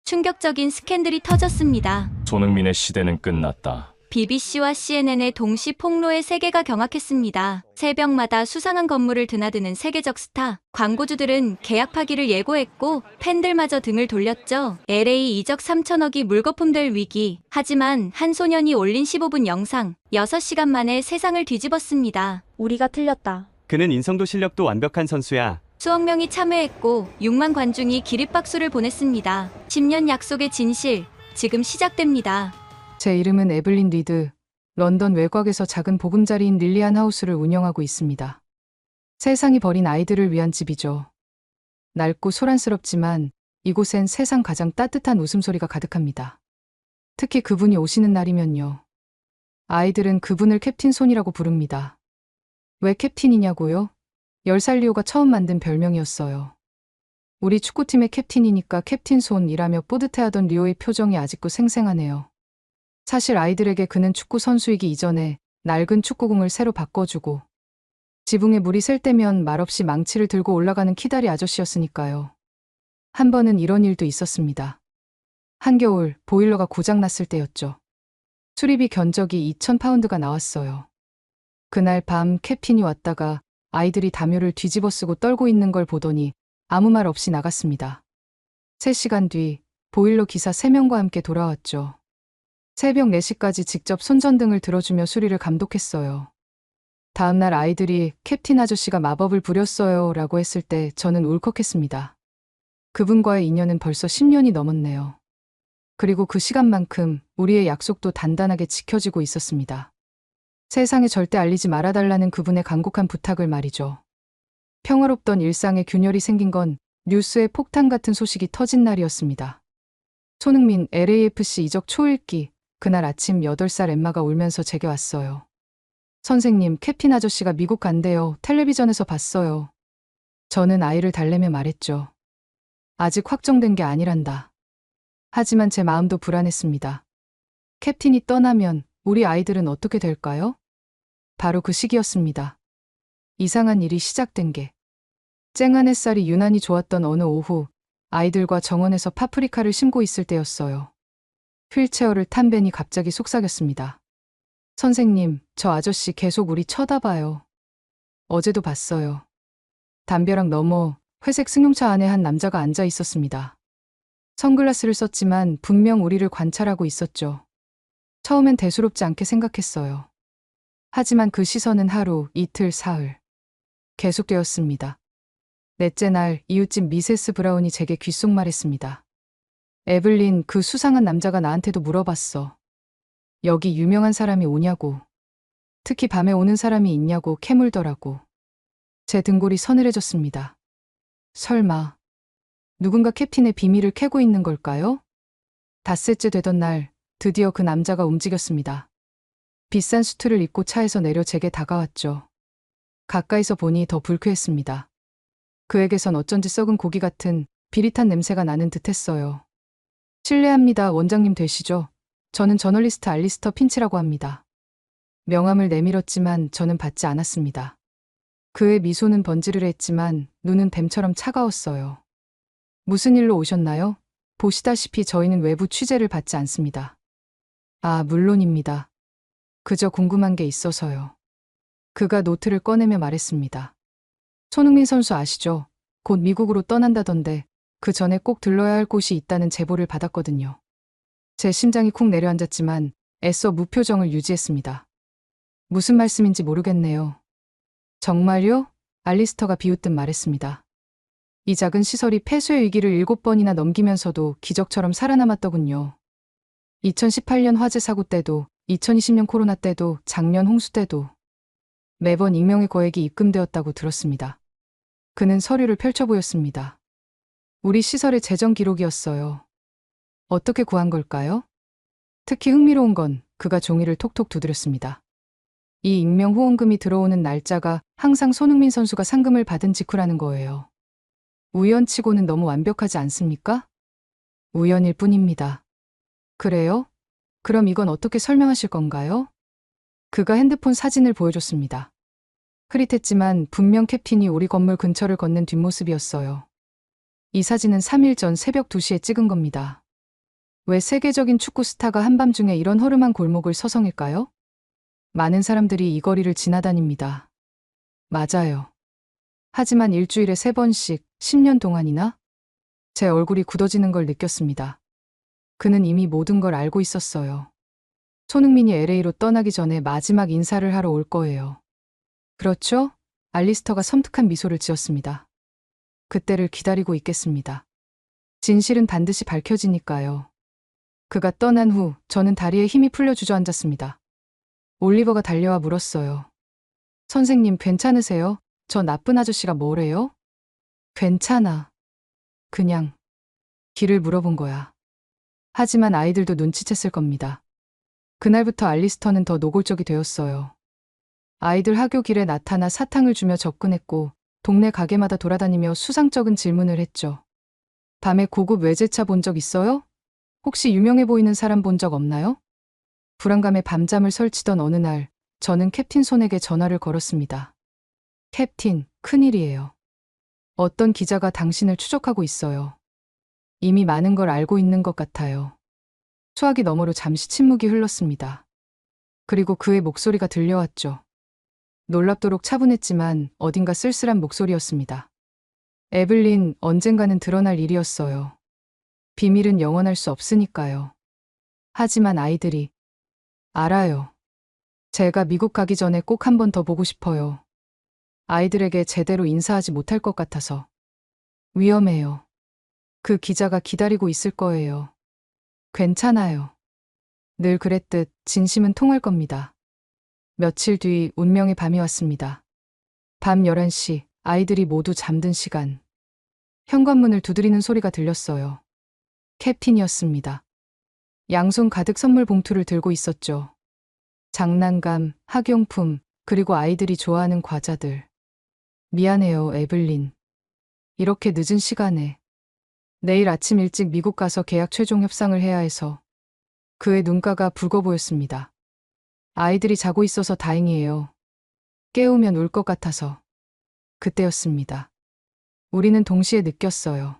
충격적인 스캔들이 터졌습니다. 손흥민의 시대는 끝났다. BBC와 CNN의 동시 폭로에 세계가 경악했습니다. 새벽마다 수상한 건물을 드나드는 세계적 스타. 광고주들은 계약 파기를 예고했고 팬들마저 등을 돌렸죠. LA 이적 3천억이 물거품될 위기. 하지만 한 소년이 올린 15분 영상. 6시간 만에 세상을 뒤집었습니다. 우리가 틀렸다. 그는 인성도 실력도 완벽한 선수야. 수억 명이 참여했고 6만 관중이 기립박수를 보냈습니다. 10년 약속의 진실. 지금 시작됩니다. 제 이름은 에블린 리드. 런던 외곽에서 작은 보금자리인 릴리안 하우스를 운영하고 있습니다. 세상이 버린 아이들을 위한 집이죠. 낡고 소란스럽지만 이곳엔 세상 가장 따뜻한 웃음소리가 가득합니다. 특히 그분이 오시는 날이면요. 아이들은 그분을 캡틴 손이라고 부릅니다. 왜 캡틴이냐고요? 10살 리오가 처음 만든 별명이었어요. 우리 축구팀의 캡틴이니까 캡틴 손이라며 뿌듯해하던 리오의 표정이 아직도 생생하네요. 사실 아이들에게 그는 축구 선수이기 이전에 낡은 축구공을 새로 바꿔주고 지붕에 물이 셀 때면 말없이 망치를 들고 올라가는 키다리 아저씨였으니까요. 한 번은 이런 일도 있었습니다. 한겨울 보일러가 고장났을 때였죠. 수리비 견적이 2,000파운드가 나왔어요. 그날 밤 캡틴이 왔다가 아이들이 담요를 뒤집어 쓰고 떨고 있는 걸 보더니 아무 말 없이 나갔습니다. 3시간 뒤 보일러 기사 3명과 함께 돌아왔죠. 새벽 4시까지 직접 손전등을 들어주며 수리를 감독했어요. 다음날 아이들이 캡틴 아저씨가 마법을 부렸어요 라고 했을 때 저는 울컥했습니다. 그분과의 인연은 벌써 10년이 넘었네요. 그리고 그 시간만큼 우리의 약속도 단단하게 지켜지고 있었습니다. 세상에 절대 알리지 말아달라는 그분의 간곡한 부탁을 말이죠. 평화롭던 일상에 균열이 생긴 건 뉴스에 폭탄 같은 소식이 터진 날이었습니다. 손흥민 LAFC 이적 초읽기. 그날 아침 8살 엠마가 울면서 제게 왔어요. 선생님, 캡틴 아저씨가 미국 간대요. 텔레비전에서 봤어요. 저는 아이를 달래며 말했죠. 아직 확정된 게 아니란다. 하지만 제 마음도 불안했습니다. 캡틴이 떠나면 우리 아이들은 어떻게 될까요? 바로 그 시기였습니다. 이상한 일이 시작된 게. 쨍한 햇살이 유난히 좋았던 어느 오후, 아이들과 정원에서 파프리카를 심고 있을 때였어요. 휠체어를 탄 벤이 갑자기 속삭였습니다. 선생님, 저 아저씨 계속 우리 쳐다봐요. 어제도 봤어요. 담벼락 너머 회색 승용차 안에 한 남자가 앉아 있었습니다. 선글라스를 썼지만 분명 우리를 관찰하고 있었죠. 처음엔 대수롭지 않게 생각했어요. 하지만 그 시선은 하루, 이틀, 사흘 계속되었습니다. 넷째 날 이웃집 미세스 브라운이 제게 귓속말했습니다. 에블린, 그 수상한 남자가 나한테도 물어봤어. 여기 유명한 사람이 오냐고. 특히 밤에 오는 사람이 있냐고 캐물더라고. 제 등골이 서늘해졌습니다. 설마 누군가 캡틴의 비밀을 캐고 있는 걸까요? 닷새째 되던 날 드디어 그 남자가 움직였습니다. 비싼 수트를 입고 차에서 내려 제게 다가왔죠. 가까이서 보니 더 불쾌했습니다. 그에게선 어쩐지 썩은 고기 같은 비릿한 냄새가 나는 듯했어요. 실례합니다. 원장님 되시죠? 저는 저널리스트 알리스터 핀치라고 합니다. 명함을 내밀었지만 저는 받지 않았습니다. 그의 미소는 번지르르했지만 눈은 뱀처럼 차가웠어요. 무슨 일로 오셨나요? 보시다시피 저희는 외부 취재를 받지 않습니다. 아, 물론입니다. 그저 궁금한 게 있어서요. 그가 노트를 꺼내며 말했습니다. 손흥민 선수 아시죠? 곧 미국으로 떠난다던데 그 전에 꼭 들러야 할 곳이 있다는 제보를 받았거든요. 제 심장이 쿵 내려앉았지만 애써 무표정을 유지했습니다. 무슨 말씀인지 모르겠네요. 정말요? 알리스터가 비웃듯 말했습니다. 이 작은 시설이 폐쇄 위기를 7번이나 넘기면서도 기적처럼 살아남았더군요. 2018년 화재 사고 때도, 2020년 코로나 때도, 작년 홍수 때도 매번 익명의 거액이 입금되었다고 들었습니다. 그는 서류를 펼쳐 보였습니다. 우리 시설의 재정 기록이었어요. 어떻게 구한 걸까요? 특히 흥미로운 건 그가 종이를 톡톡 두드렸습니다. 이 익명 후원금이 들어오는 날짜가 항상 손흥민 선수가 상금을 받은 직후라는 거예요. 우연치고는 너무 완벽하지 않습니까? 우연일 뿐입니다. 그래요? 그럼 이건 어떻게 설명하실 건가요? 그가 핸드폰 사진을 보여줬습니다. 흐릿했지만 분명 캡틴이 우리 건물 근처를 걷는 뒷모습이었어요. 이 사진은 3일 전 새벽 2시에 찍은 겁니다. 왜 세계적인 축구 스타가 한밤중에 이런 허름한 골목을 서성일까요? 많은 사람들이 이 거리를 지나다닙니다. 맞아요. 하지만 일주일에 3번씩 10년 동안이나 제 얼굴이 굳어지는 걸 느꼈습니다. 그는 이미 모든 걸 알고 있었어요. 손흥민이 LA로 떠나기 전에 마지막 인사를 하러 올 거예요. 그렇죠? 알리스터가 섬뜩한 미소를 지었습니다. 그때를 기다리고 있겠습니다. 진실은 반드시 밝혀지니까요. 그가 떠난 후 저는 다리에 힘이 풀려 주저앉았습니다. 올리버가 달려와 물었어요. 선생님 괜찮으세요? 저 나쁜 아저씨가 뭐래요? 괜찮아. 그냥 길을 물어본 거야. 하지만 아이들도 눈치챘을 겁니다. 그날부터 알리스터는 더 노골적이 되었어요. 아이들 학교 길에 나타나 사탕을 주며 접근했고 동네 가게마다 돌아다니며 수상쩍은 질문을 했죠. 밤에 고급 외제차 본 적 있어요? 혹시 유명해 보이는 사람 본 적 없나요? 불안감에 밤잠을 설치던 어느 날 저는 캡틴 손에게 전화를 걸었습니다. 캡틴, 큰일이에요. 어떤 기자가 당신을 추적하고 있어요. 이미 많은 걸 알고 있는 것 같아요. 수화기 너머로 잠시 침묵이 흘렀습니다. 그리고 그의 목소리가 들려왔죠. 놀랍도록 차분했지만 어딘가 쓸쓸한 목소리였습니다. 에블린, 언젠가는 드러날 일이었어요. 비밀은 영원할 수 없으니까요. 하지만 아이들이 알아요. 제가 미국 가기 전에 꼭 한 번 더 보고 싶어요. 아이들에게 제대로 인사하지 못할 것 같아서. 위험해요. 그 기자가 기다리고 있을 거예요. 괜찮아요. 늘 그랬듯 진심은 통할 겁니다. 며칠 뒤 운명의 밤이 왔습니다. 밤 11시, 아이들이 모두 잠든 시간. 현관문을 두드리는 소리가 들렸어요. 캡틴이었습니다. 양손 가득 선물 봉투를 들고 있었죠. 장난감, 학용품, 그리고 아이들이 좋아하는 과자들. 미안해요, 에블린. 이렇게 늦은 시간에. 내일 아침 일찍 미국 가서 계약 최종 협상을 해야 해서. 그의 눈가가 붉어 보였습니다. 아이들이 자고 있어서 다행이에요. 깨우면 울 것 같아서. 그때였습니다. 우리는 동시에 느꼈어요.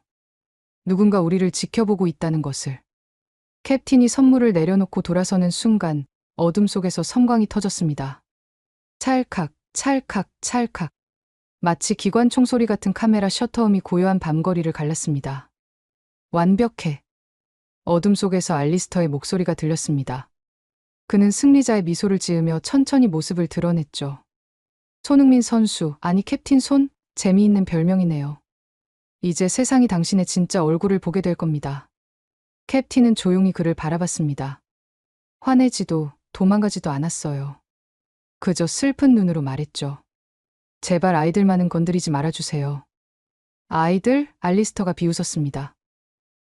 누군가 우리를 지켜보고 있다는 것을. 캡틴이 선물을 내려놓고 돌아서는 순간 어둠 속에서 섬광이 터졌습니다. 찰칵, 찰칵, 찰칵. 마치 기관 총소리 같은 카메라 셔터음이 고요한 밤거리를 갈랐습니다. 완벽해. 어둠 속에서 알리스터의 목소리가 들렸습니다. 그는 승리자의 미소를 지으며 천천히 모습을 드러냈죠. 손흥민 선수, 아니 캡틴 손? 재미있는 별명이네요. 이제 세상이 당신의 진짜 얼굴을 보게 될 겁니다. 캡틴은 조용히 그를 바라봤습니다. 화내지도 도망가지도 않았어요. 그저 슬픈 눈으로 말했죠. 제발 아이들만은 건드리지 말아주세요. 아이들? 알리스터가 비웃었습니다.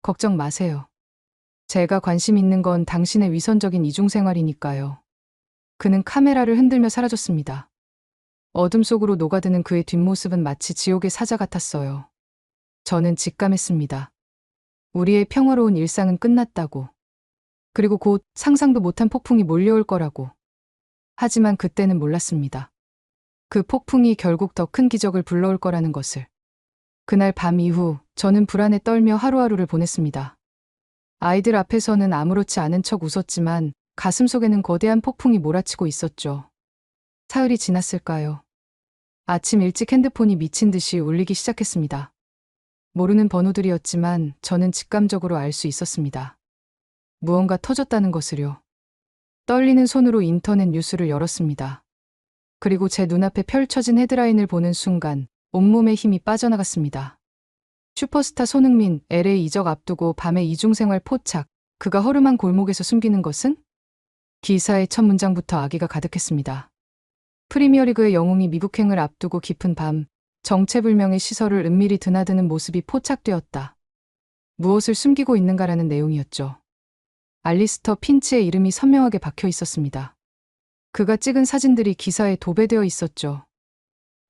걱정 마세요. 제가 관심 있는 건 당신의 위선적인 이중생활이니까요. 그는 카메라를 흔들며 사라졌습니다. 어둠 속으로 녹아드는 그의 뒷모습은 마치 지옥의 사자 같았어요. 저는 직감했습니다. 우리의 평화로운 일상은 끝났다고. 그리고 곧 상상도 못한 폭풍이 몰려올 거라고. 하지만 그때는 몰랐습니다. 그 폭풍이 결국 더 큰 기적을 불러올 거라는 것을. 그날 밤 이후 저는 불안에 떨며 하루하루를 보냈습니다. 아이들 앞에서는 아무렇지 않은 척 웃었지만 가슴속에는 거대한 폭풍이 몰아치고 있었죠. 사흘이 지났을까요? 아침 일찍 핸드폰이 미친 듯이 울리기 시작했습니다. 모르는 번호들이었지만 저는 직감적으로 알 수 있었습니다. 무언가 터졌다는 것을요. 떨리는 손으로 인터넷 뉴스를 열었습니다. 그리고 제 눈앞에 펼쳐진 헤드라인을 보는 순간 온몸에 힘이 빠져나갔습니다. 슈퍼스타 손흥민, LA 이적 앞두고 밤에 이중생활 포착, 그가 허름한 골목에서 숨기는 것은? 기사의 첫 문장부터 악의가 가득했습니다. 프리미어리그의 영웅이 미국행을 앞두고 깊은 밤, 정체불명의 시설을 은밀히 드나드는 모습이 포착되었다. 무엇을 숨기고 있는가라는 내용이었죠. 알리스터 핀치의 이름이 선명하게 박혀 있었습니다. 그가 찍은 사진들이 기사에 도배되어 있었죠.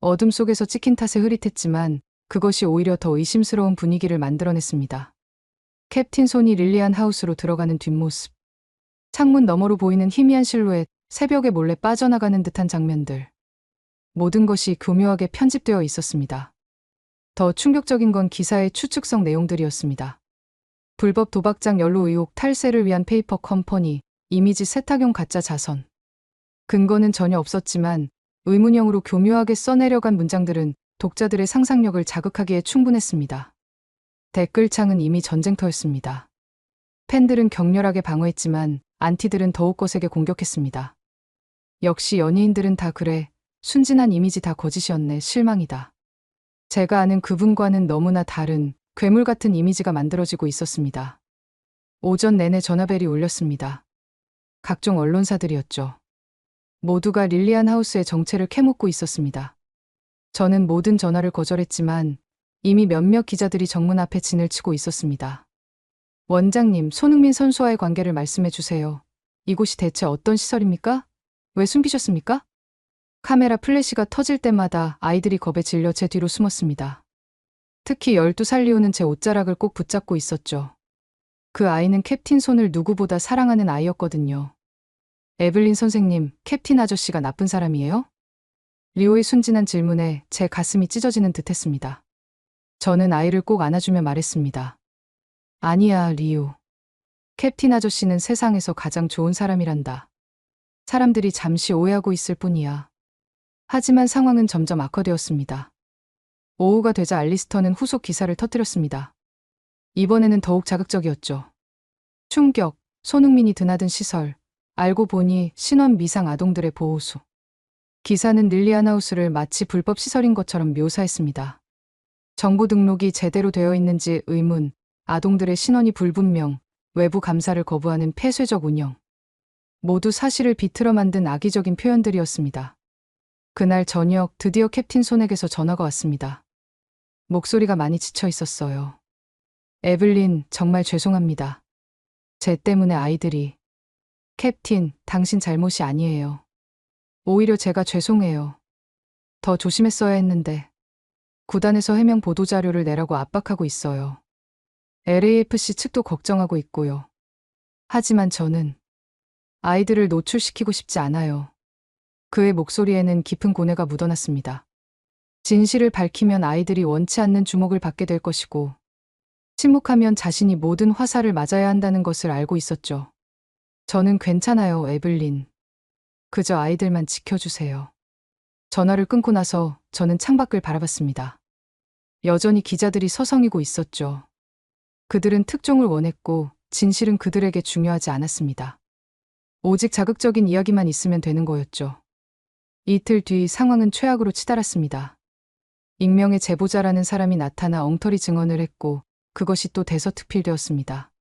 어둠 속에서 찍힌 탓에 흐릿했지만 그것이 오히려 더 의심스러운 분위기를 만들어냈습니다. 캡틴 손이 릴리안 하우스로 들어가는 뒷모습. 창문 너머로 보이는 희미한 실루엣, 새벽에 몰래 빠져나가는 듯한 장면들. 모든 것이 교묘하게 편집되어 있었습니다. 더 충격적인 건 기사의 추측성 내용들이었습니다. 불법 도박장 연루 의혹 탈세를 위한 페이퍼 컴퍼니, 이미지 세탁용 가짜 자선. 근거는 전혀 없었지만 의문형으로 교묘하게 써내려간 문장들은 독자들의 상상력을 자극하기에 충분했습니다. 댓글창은 이미 전쟁터였습니다. 팬들은 격렬하게 방어했지만 안티들은 더욱 거세게 공격했습니다. 역시 연예인들은 다 그래. 순진한 이미지 다 거짓이었네. 실망이다. 제가 아는 그분과는 너무나 다른 괴물 같은 이미지가 만들어지고 있었습니다. 오전 내내 전화벨이 울렸습니다. 각종 언론사들이었죠. 모두가 릴리안 하우스의 정체를 캐묻고 있었습니다. 저는 모든 전화를 거절했지만 이미 몇몇 기자들이 정문 앞에 진을 치고 있었습니다. 원장님, 손흥민 선수와의 관계를 말씀해 주세요. 이곳이 대체 어떤 시설입니까? 왜 숨기셨습니까? 카메라 플래시가 터질 때마다 아이들이 겁에 질려 제 뒤로 숨었습니다. 특히 12살 리오는 제 옷자락을 꼭 붙잡고 있었죠. 그 아이는 캡틴 손을 누구보다 사랑하는 아이였거든요. 에블린 선생님, 캡틴 아저씨가 나쁜 사람이에요? 리오의 순진한 질문에 제 가슴이 찢어지는 듯 했습니다. 저는 아이를 꼭 안아주며 말했습니다. 아니야, 리오. 캡틴 아저씨는 세상에서 가장 좋은 사람이란다. 사람들이 잠시 오해하고 있을 뿐이야. 하지만 상황은 점점 악화되었습니다. 오후가 되자 알리스터는 후속 기사를 터뜨렸습니다. 이번에는 더욱 자극적이었죠. 충격, 손흥민이 드나든 시설, 알고 보니 신원 미상 아동들의 보호소. 기사는 릴리안 하우스를 마치 불법 시설인 것처럼 묘사했습니다. 정보 등록이 제대로 되어 있는지 의문, 아동들의 신원이 불분명, 외부 감사를 거부하는 폐쇄적 운영. 모두 사실을 비틀어 만든 악의적인 표현들이었습니다. 그날 저녁 드디어 캡틴 손에게서 전화가 왔습니다. 목소리가 많이 지쳐 있었어요. 에블린, 정말 죄송합니다. 제 때문에 아이들이. 캡틴, 당신 잘못이 아니에요. 오히려 제가 죄송해요. 더 조심했어야 했는데. 구단에서 해명 보도자료를 내라고 압박하고 있어요. LAFC 측도 걱정하고 있고요. 하지만 저는 아이들을 노출시키고 싶지 않아요. 그의 목소리에는 깊은 고뇌가 묻어났습니다. 진실을 밝히면 아이들이 원치 않는 주목을 받게 될 것이고, 침묵하면 자신이 모든 화살을 맞아야 한다는 것을 알고 있었죠. 저는 괜찮아요, 에블린. 그저 아이들만 지켜주세요. 전화를 끊고 나서 저는 창밖을 바라봤습니다. 여전히 기자들이 서성이고 있었죠. 그들은 특종을 원했고 진실은 그들에게 중요하지 않았습니다. 오직 자극적인 이야기만 있으면 되는 거였죠. 이틀 뒤 상황은 최악으로 치달았습니다. 익명의 제보자라는 사람이 나타나 엉터리 증언을 했고 그것이 또 대서특필되었습니다.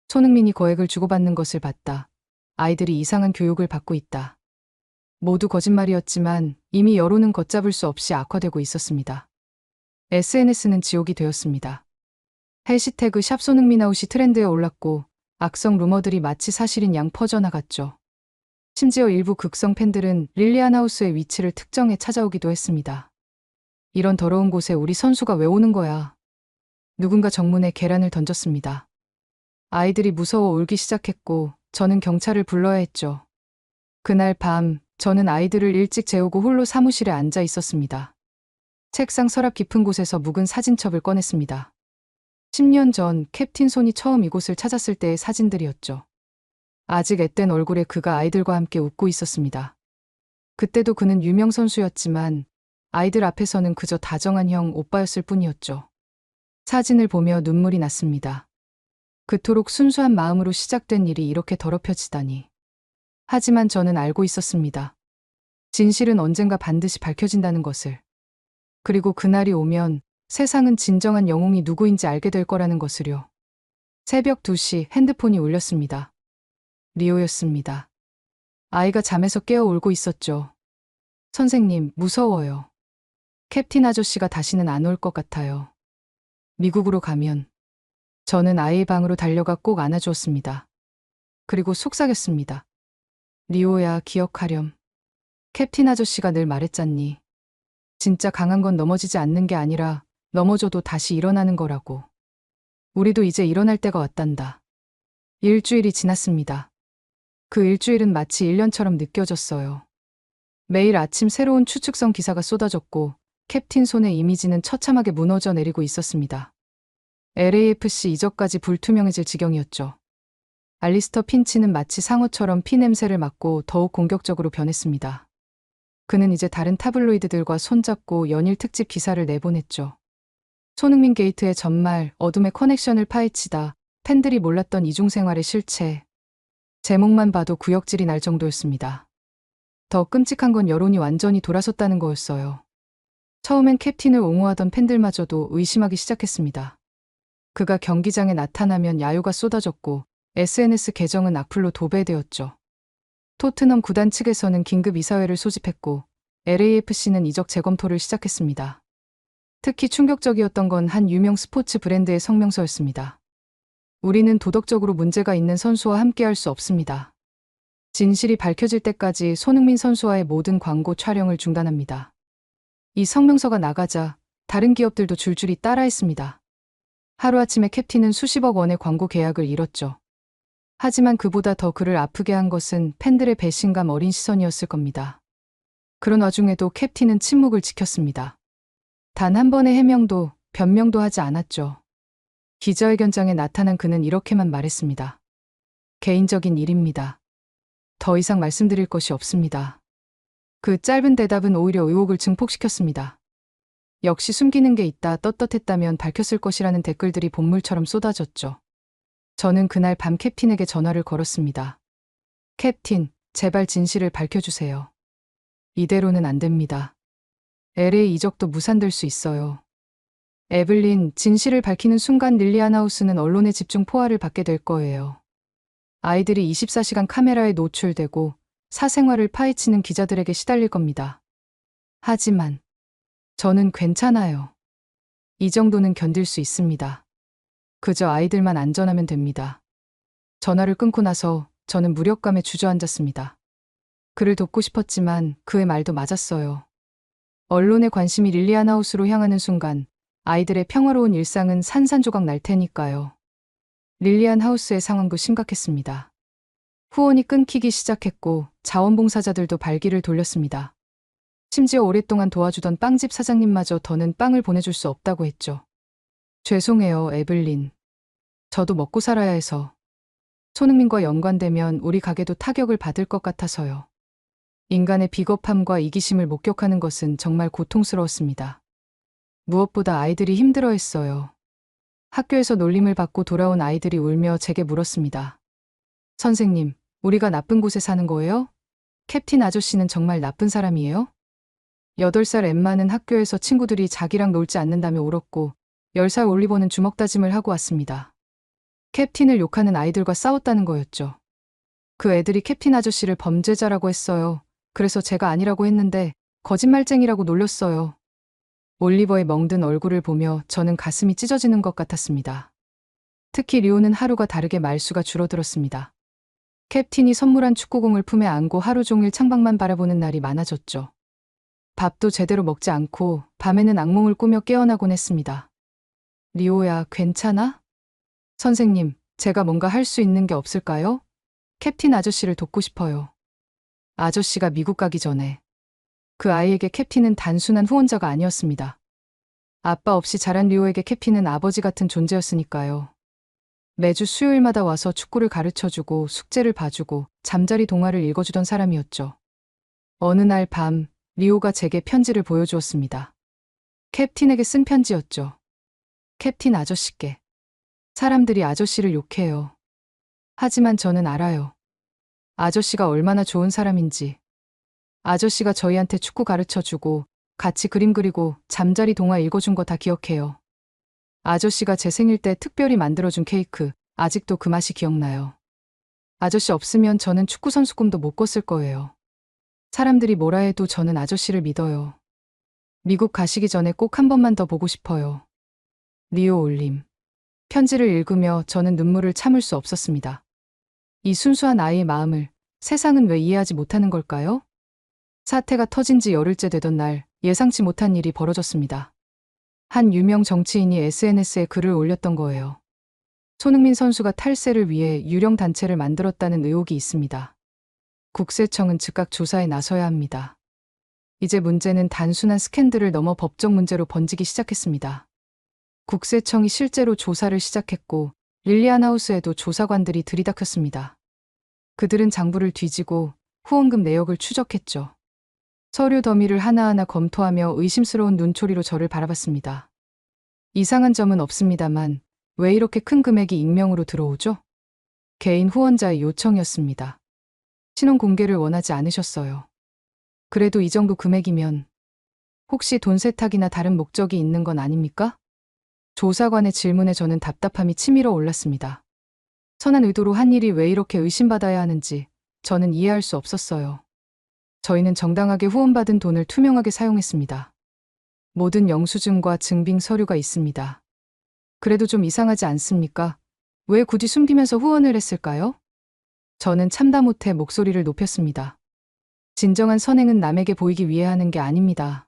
손흥민이 거액을 주고받는 것을 봤다. 아이들이 이상한 교육을 받고 있다. 모두 거짓말이었지만 이미 여론은 걷잡을 수 없이 악화되고 있었습니다. SNS는 지옥이 되었습니다. 해시태그 샵 손흥민아웃이 트렌드에 올랐고 악성 루머들이 마치 사실인 양 퍼져나갔죠. 심지어 일부 극성 팬들은 릴리안 하우스의 위치를 특정해 찾아오기도 했습니다. 이런 더러운 곳에 우리 선수가 왜 오는 거야? 누군가 정문에 계란을 던졌습니다. 아이들이 무서워 울기 시작했고 저는 경찰을 불러야 했죠. 그날 밤 저는 아이들을 일찍 재우고 홀로 사무실에 앉아 있었습니다. 책상 서랍 깊은 곳에서 묵은 사진첩을 꺼냈습니다. 10년 전 캡틴 손이 처음 이곳을 찾았을 때의 사진들이었죠. 아직 앳된 얼굴에 그가 아이들과 함께 웃고 있었습니다. 그때도 그는 유명 선수였지만 아이들 앞에서는 그저 다정한 형 오빠였을 뿐이었죠. 사진을 보며 눈물이 났습니다. 그토록 순수한 마음으로 시작된 일이 이렇게 더럽혀지다니. 하지만 저는 알고 있었습니다. 진실은 언젠가 반드시 밝혀진다는 것을. 그리고 그날이 오면 세상은 진정한 영웅이 누구인지 알게 될 거라는 것을요. 새벽 2시 핸드폰이 울렸습니다. 리오였습니다. 아이가 잠에서 깨어 울고 있었죠. 선생님, 무서워요. 캡틴 아저씨가 다시는 안 올 것 같아요. 미국으로 가면. 저는 아이의 방으로 달려가 꼭 안아주었습니다. 그리고 속삭였습니다. 리오야, 기억하렴. 캡틴 아저씨가 늘 말했잖니. 진짜 강한 건 넘어지지 않는 게 아니라 넘어져도 다시 일어나는 거라고. 우리도 이제 일어날 때가 왔단다. 일주일이 지났습니다. 그 일주일은 마치 1년처럼 느껴졌어요. 매일 아침 새로운 추측성 기사가 쏟아졌고 캡틴 손의 이미지는 처참하게 무너져 내리고 있었습니다. LAFC 이적까지 불투명해질 지경이었죠. 알리스터 핀치는 마치 상어처럼 피 냄새를 맡고 더욱 공격적으로 변했습니다. 그는 이제 다른 타블로이드들과 손잡고 연일 특집 기사를 내보냈죠. 손흥민 게이트의 전말, 어둠의 커넥션을 파헤치다, 팬들이 몰랐던 이중생활의 실체. 제목만 봐도 구역질이 날 정도였습니다. 더 끔찍한 건 여론이 완전히 돌아섰다는 거였어요. 처음엔 캡틴을 옹호하던 팬들마저도 의심하기 시작했습니다. 그가 경기장에 나타나면 야유가 쏟아졌고 SNS 계정은 악플로 도배되었죠. 토트넘 구단 측에서는 긴급 이사회를 소집했고 LAFC는 이적 재검토를 시작했습니다. 특히 충격적이었던 건 한 유명 스포츠 브랜드의 성명서였습니다. 우리는 도덕적으로 문제가 있는 선수와 함께할 수 없습니다. 진실이 밝혀질 때까지 손흥민 선수와의 모든 광고 촬영을 중단합니다. 이 성명서가 나가자 다른 기업들도 줄줄이 따라했습니다. 하루아침에 캡틴은 수십억 원의 광고 계약을 잃었죠. 하지만 그보다 더 그를 아프게 한 것은 팬들의 배신감 어린 시선이었을 겁니다. 그런 와중에도 캡틴은 침묵을 지켰습니다. 단 한 번의 해명도 변명도 하지 않았죠. 기자회견장에 나타난 그는 이렇게만 말했습니다. 개인적인 일입니다. 더 이상 말씀드릴 것이 없습니다. 그 짧은 대답은 오히려 의혹을 증폭시켰습니다. 역시 숨기는 게 있다, 떳떳했다면 밝혔을 것이라는 댓글들이 본물처럼 쏟아졌죠. 저는 그날 밤 캡틴에게 전화를 걸었습니다. 캡틴, 제발 진실을 밝혀주세요. 이대로는 안 됩니다. LA 이적도 무산될 수 있어요. 에블린, 진실을 밝히는 순간 릴리안 하우스는 언론의 집중 포화를 받게 될 거예요. 아이들이 24시간 카메라에 노출되고 사생활을 파헤치는 기자들에게 시달릴 겁니다. 하지만 저는 괜찮아요. 이 정도는 견딜 수 있습니다. 그저 아이들만 안전하면 됩니다. 전화를 끊고 나서 저는 무력감에 주저앉았습니다. 그를 돕고 싶었지만 그의 말도 맞았어요. 언론의 관심이 릴리안 하우스로 향하는 순간 아이들의 평화로운 일상은 산산조각 날 테니까요. 릴리안 하우스의 상황도 심각했습니다. 후원이 끊기기 시작했고 자원봉사자들도 발길을 돌렸습니다. 심지어 오랫동안 도와주던 빵집 사장님마저 더는 빵을 보내줄 수 없다고 했죠. 죄송해요, 에블린. 저도 먹고 살아야 해서. 손흥민과 연관되면 우리 가게도 타격을 받을 것 같아서요. 인간의 비겁함과 이기심을 목격하는 것은 정말 고통스러웠습니다. 무엇보다 아이들이 힘들어했어요. 학교에서 놀림을 받고 돌아온 아이들이 울며 제게 물었습니다. 선생님, 우리가 나쁜 곳에 사는 거예요? 캡틴 아저씨는 정말 나쁜 사람이에요? 8살 엠마는 학교에서 친구들이 자기랑 놀지 않는다며 울었고 10살 올리버는 주먹다짐을 하고 왔습니다. 캡틴을 욕하는 아이들과 싸웠다는 거였죠. 그 애들이 캡틴 아저씨를 범죄자라고 했어요. 그래서 제가 아니라고 했는데 거짓말쟁이라고 놀렸어요. 올리버의 멍든 얼굴을 보며 저는 가슴이 찢어지는 것 같았습니다. 특히 리오는 하루가 다르게 말수가 줄어들었습니다. 캡틴이 선물한 축구공을 품에 안고 하루 종일 창밖만 바라보는 날이 많아졌죠. 밥도 제대로 먹지 않고 밤에는 악몽을 꾸며 깨어나곤 했습니다. 리오야, 괜찮아? 선생님, 제가 뭔가 할 수 있는 게 없을까요? 캡틴 아저씨를 돕고 싶어요. 아저씨가 미국 가기 전에. 그 아이에게 캡틴은 단순한 후원자가 아니었습니다. 아빠 없이 자란 리오에게 캡틴은 아버지 같은 존재였으니까요. 매주 수요일마다 와서 축구를 가르쳐주고 숙제를 봐주고 잠자리 동화를 읽어주던 사람이었죠. 어느 날 밤, 리오가 제게 편지를 보여주었습니다. 캡틴에게 쓴 편지였죠. 캡틴 아저씨께. 사람들이 아저씨를 욕해요. 하지만 저는 알아요. 아저씨가 얼마나 좋은 사람인지. 아저씨가 저희한테 축구 가르쳐주고 같이 그림 그리고 잠자리 동화 읽어준 거 다 기억해요. 아저씨가 제 생일 때 특별히 만들어준 케이크, 아직도 그 맛이 기억나요. 아저씨 없으면 저는 축구 선수 꿈도 못 꿨을 거예요. 사람들이 뭐라 해도 저는 아저씨를 믿어요. 미국 가시기 전에 꼭 한 번만 더 보고 싶어요. 리오 올림. 편지를 읽으며 저는 눈물을 참을 수 없었습니다. 이 순수한 아이의 마음을 세상은 왜 이해하지 못하는 걸까요? 사태가 터진 지 열흘째 되던 날 예상치 못한 일이 벌어졌습니다. 한 유명 정치인이 SNS에 글을 올렸던 거예요. 손흥민 선수가 탈세를 위해 유령 단체를 만들었다는 의혹이 있습니다. 국세청은 즉각 조사에 나서야 합니다. 이제 문제는 단순한 스캔들을 넘어 법적 문제로 번지기 시작했습니다. 국세청이 실제로 조사를 시작했고 릴리안 하우스에도 조사관들이 들이닥쳤습니다. 그들은 장부를 뒤지고 후원금 내역을 추적했죠. 서류 더미를 하나하나 검토하며 의심스러운 눈초리로 저를 바라봤습니다. 이상한 점은 없습니다만 왜 이렇게 큰 금액이 익명으로 들어오죠? 개인 후원자의 요청이었습니다. 신원 공개를 원하지 않으셨어요. 그래도 이 정도 금액이면 혹시 돈 세탁이나 다른 목적이 있는 건 아닙니까? 조사관의 질문에 저는 답답함이 치밀어 올랐습니다. 선한 의도로 한 일이 왜 이렇게 의심받아야 하는지 저는 이해할 수 없었어요. 저희는 정당하게 후원받은 돈을 투명하게 사용했습니다. 모든 영수증과 증빙 서류가 있습니다. 그래도 좀 이상하지 않습니까? 왜 굳이 숨기면서 후원을 했을까요? 저는 참다 못해 목소리를 높였습니다. 진정한 선행은 남에게 보이기 위해 하는 게 아닙니다.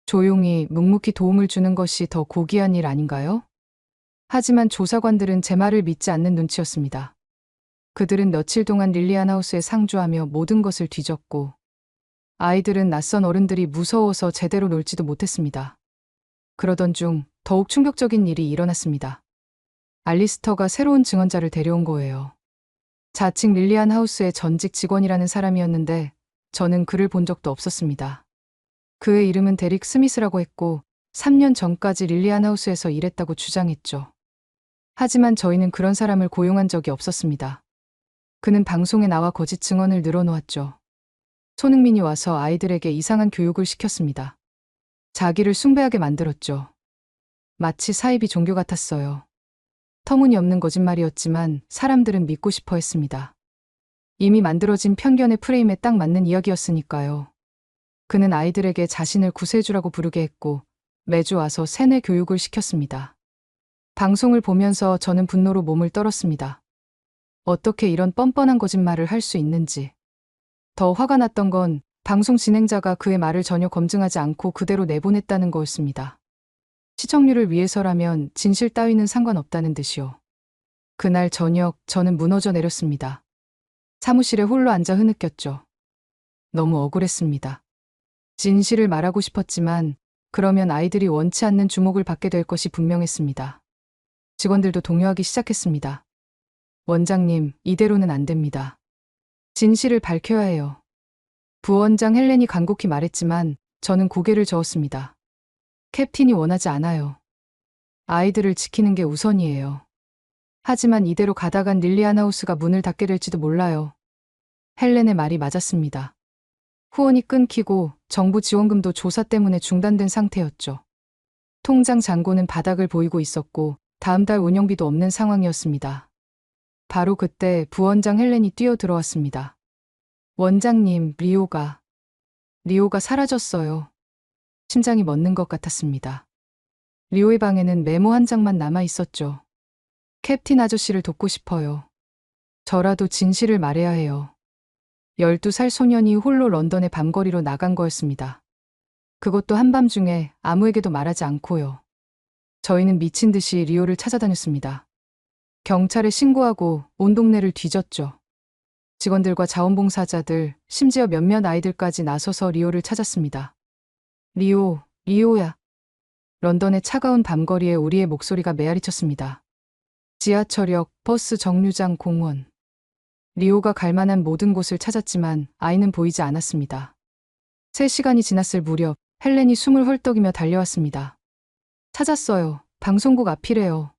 조용히 묵묵히 도움을 주는 것이 더 고귀한 일 아닌가요? 하지만 조사관들은 제 말을 믿지 않는 눈치였습니다. 그들은 며칠 동안 릴리안 하우스에 상주하며 모든 것을 뒤졌고 아이들은 낯선 어른들이 무서워서 제대로 놀지도 못했습니다. 그러던 중 더욱 충격적인 일이 일어났습니다. 알리스터가 새로운 증언자를 데려온 거예요. 자칭 릴리안 하우스의 전직 직원이라는 사람이었는데 저는 그를 본 적도 없었습니다. 그의 이름은 데릭 스미스라고 했고 3년 전까지 릴리안 하우스에서 일했다고 주장했죠. 하지만 저희는 그런 사람을 고용한 적이 없었습니다. 그는 방송에 나와 거짓 증언을 늘어놓았죠. 손흥민이 와서 아이들에게 이상한 교육을 시켰습니다. 자기를 숭배하게 만들었죠. 마치 사이비 종교 같았어요. 터무니없는 거짓말이었지만 사람들은 믿고 싶어 했습니다. 이미 만들어진 편견의 프레임에 딱 맞는 이야기였으니까요. 그는 아이들에게 자신을 구세주라고 부르게 했고 매주 와서 세뇌 교육을 시켰습니다. 방송을 보면서 저는 분노로 몸을 떨었습니다. 어떻게 이런 뻔뻔한 거짓말을 할 수 있는지. 더 화가 났던 건 방송 진행자가 그의 말을 전혀 검증하지 않고 그대로 내보냈다는 거였습니다. 시청률을 위해서라면 진실 따위는 상관없다는 듯이요. 그날 저녁 저는 무너져 내렸습니다. 사무실에 홀로 앉아 흐느꼈죠. 너무 억울했습니다. 진실을 말하고 싶었지만 그러면 아이들이 원치 않는 주목을 받게 될 것이 분명했습니다. 직원들도 동요하기 시작했습니다. 원장님, 이대로는 안 됩니다. 진실을 밝혀야 해요. 부원장 헬렌이 간곡히 말했지만 저는 고개를 저었습니다. 캡틴이 원하지 않아요. 아이들을 지키는 게 우선이에요. 하지만 이대로 가다간 릴리안 하우스가 문을 닫게 될지도 몰라요. 헬렌의 말이 맞았습니다. 후원이 끊기고 정부 지원금도 조사 때문에 중단된 상태였죠. 통장 잔고는 바닥을 보이고 있었고 다음 달 운영비도 없는 상황이었습니다. 바로 그때 부원장 헬렌이 뛰어들어왔습니다. 원장님, 리오가 사라졌어요. 심장이 멎는 것 같았습니다. 리오의 방에는 메모 한 장만 남아 있었죠. 캡틴 아저씨를 돕고 싶어요. 저라도 진실을 말해야 해요. 12살 소년이 홀로 런던의 밤거리로 나간 거였습니다. 그것도 한밤중에 아무에게도 말하지 않고요. 저희는 미친 듯이 리오를 찾아다녔습니다. 경찰에 신고하고 온 동네를 뒤졌죠. 직원들과 자원봉사자들, 심지어 몇몇 아이들까지 나서서 리오를 찾았습니다. 리오야. 런던의 차가운 밤거리에 우리의 목소리가 메아리쳤습니다. 지하철역, 버스 정류장, 공원. 리오가 갈 만한 모든 곳을 찾았지만 아이는 보이지 않았습니다. 3시간이 지났을 무렵 헬렌이 숨을 헐떡이며 달려왔습니다. 찾았어요. 방송국 앞이래요.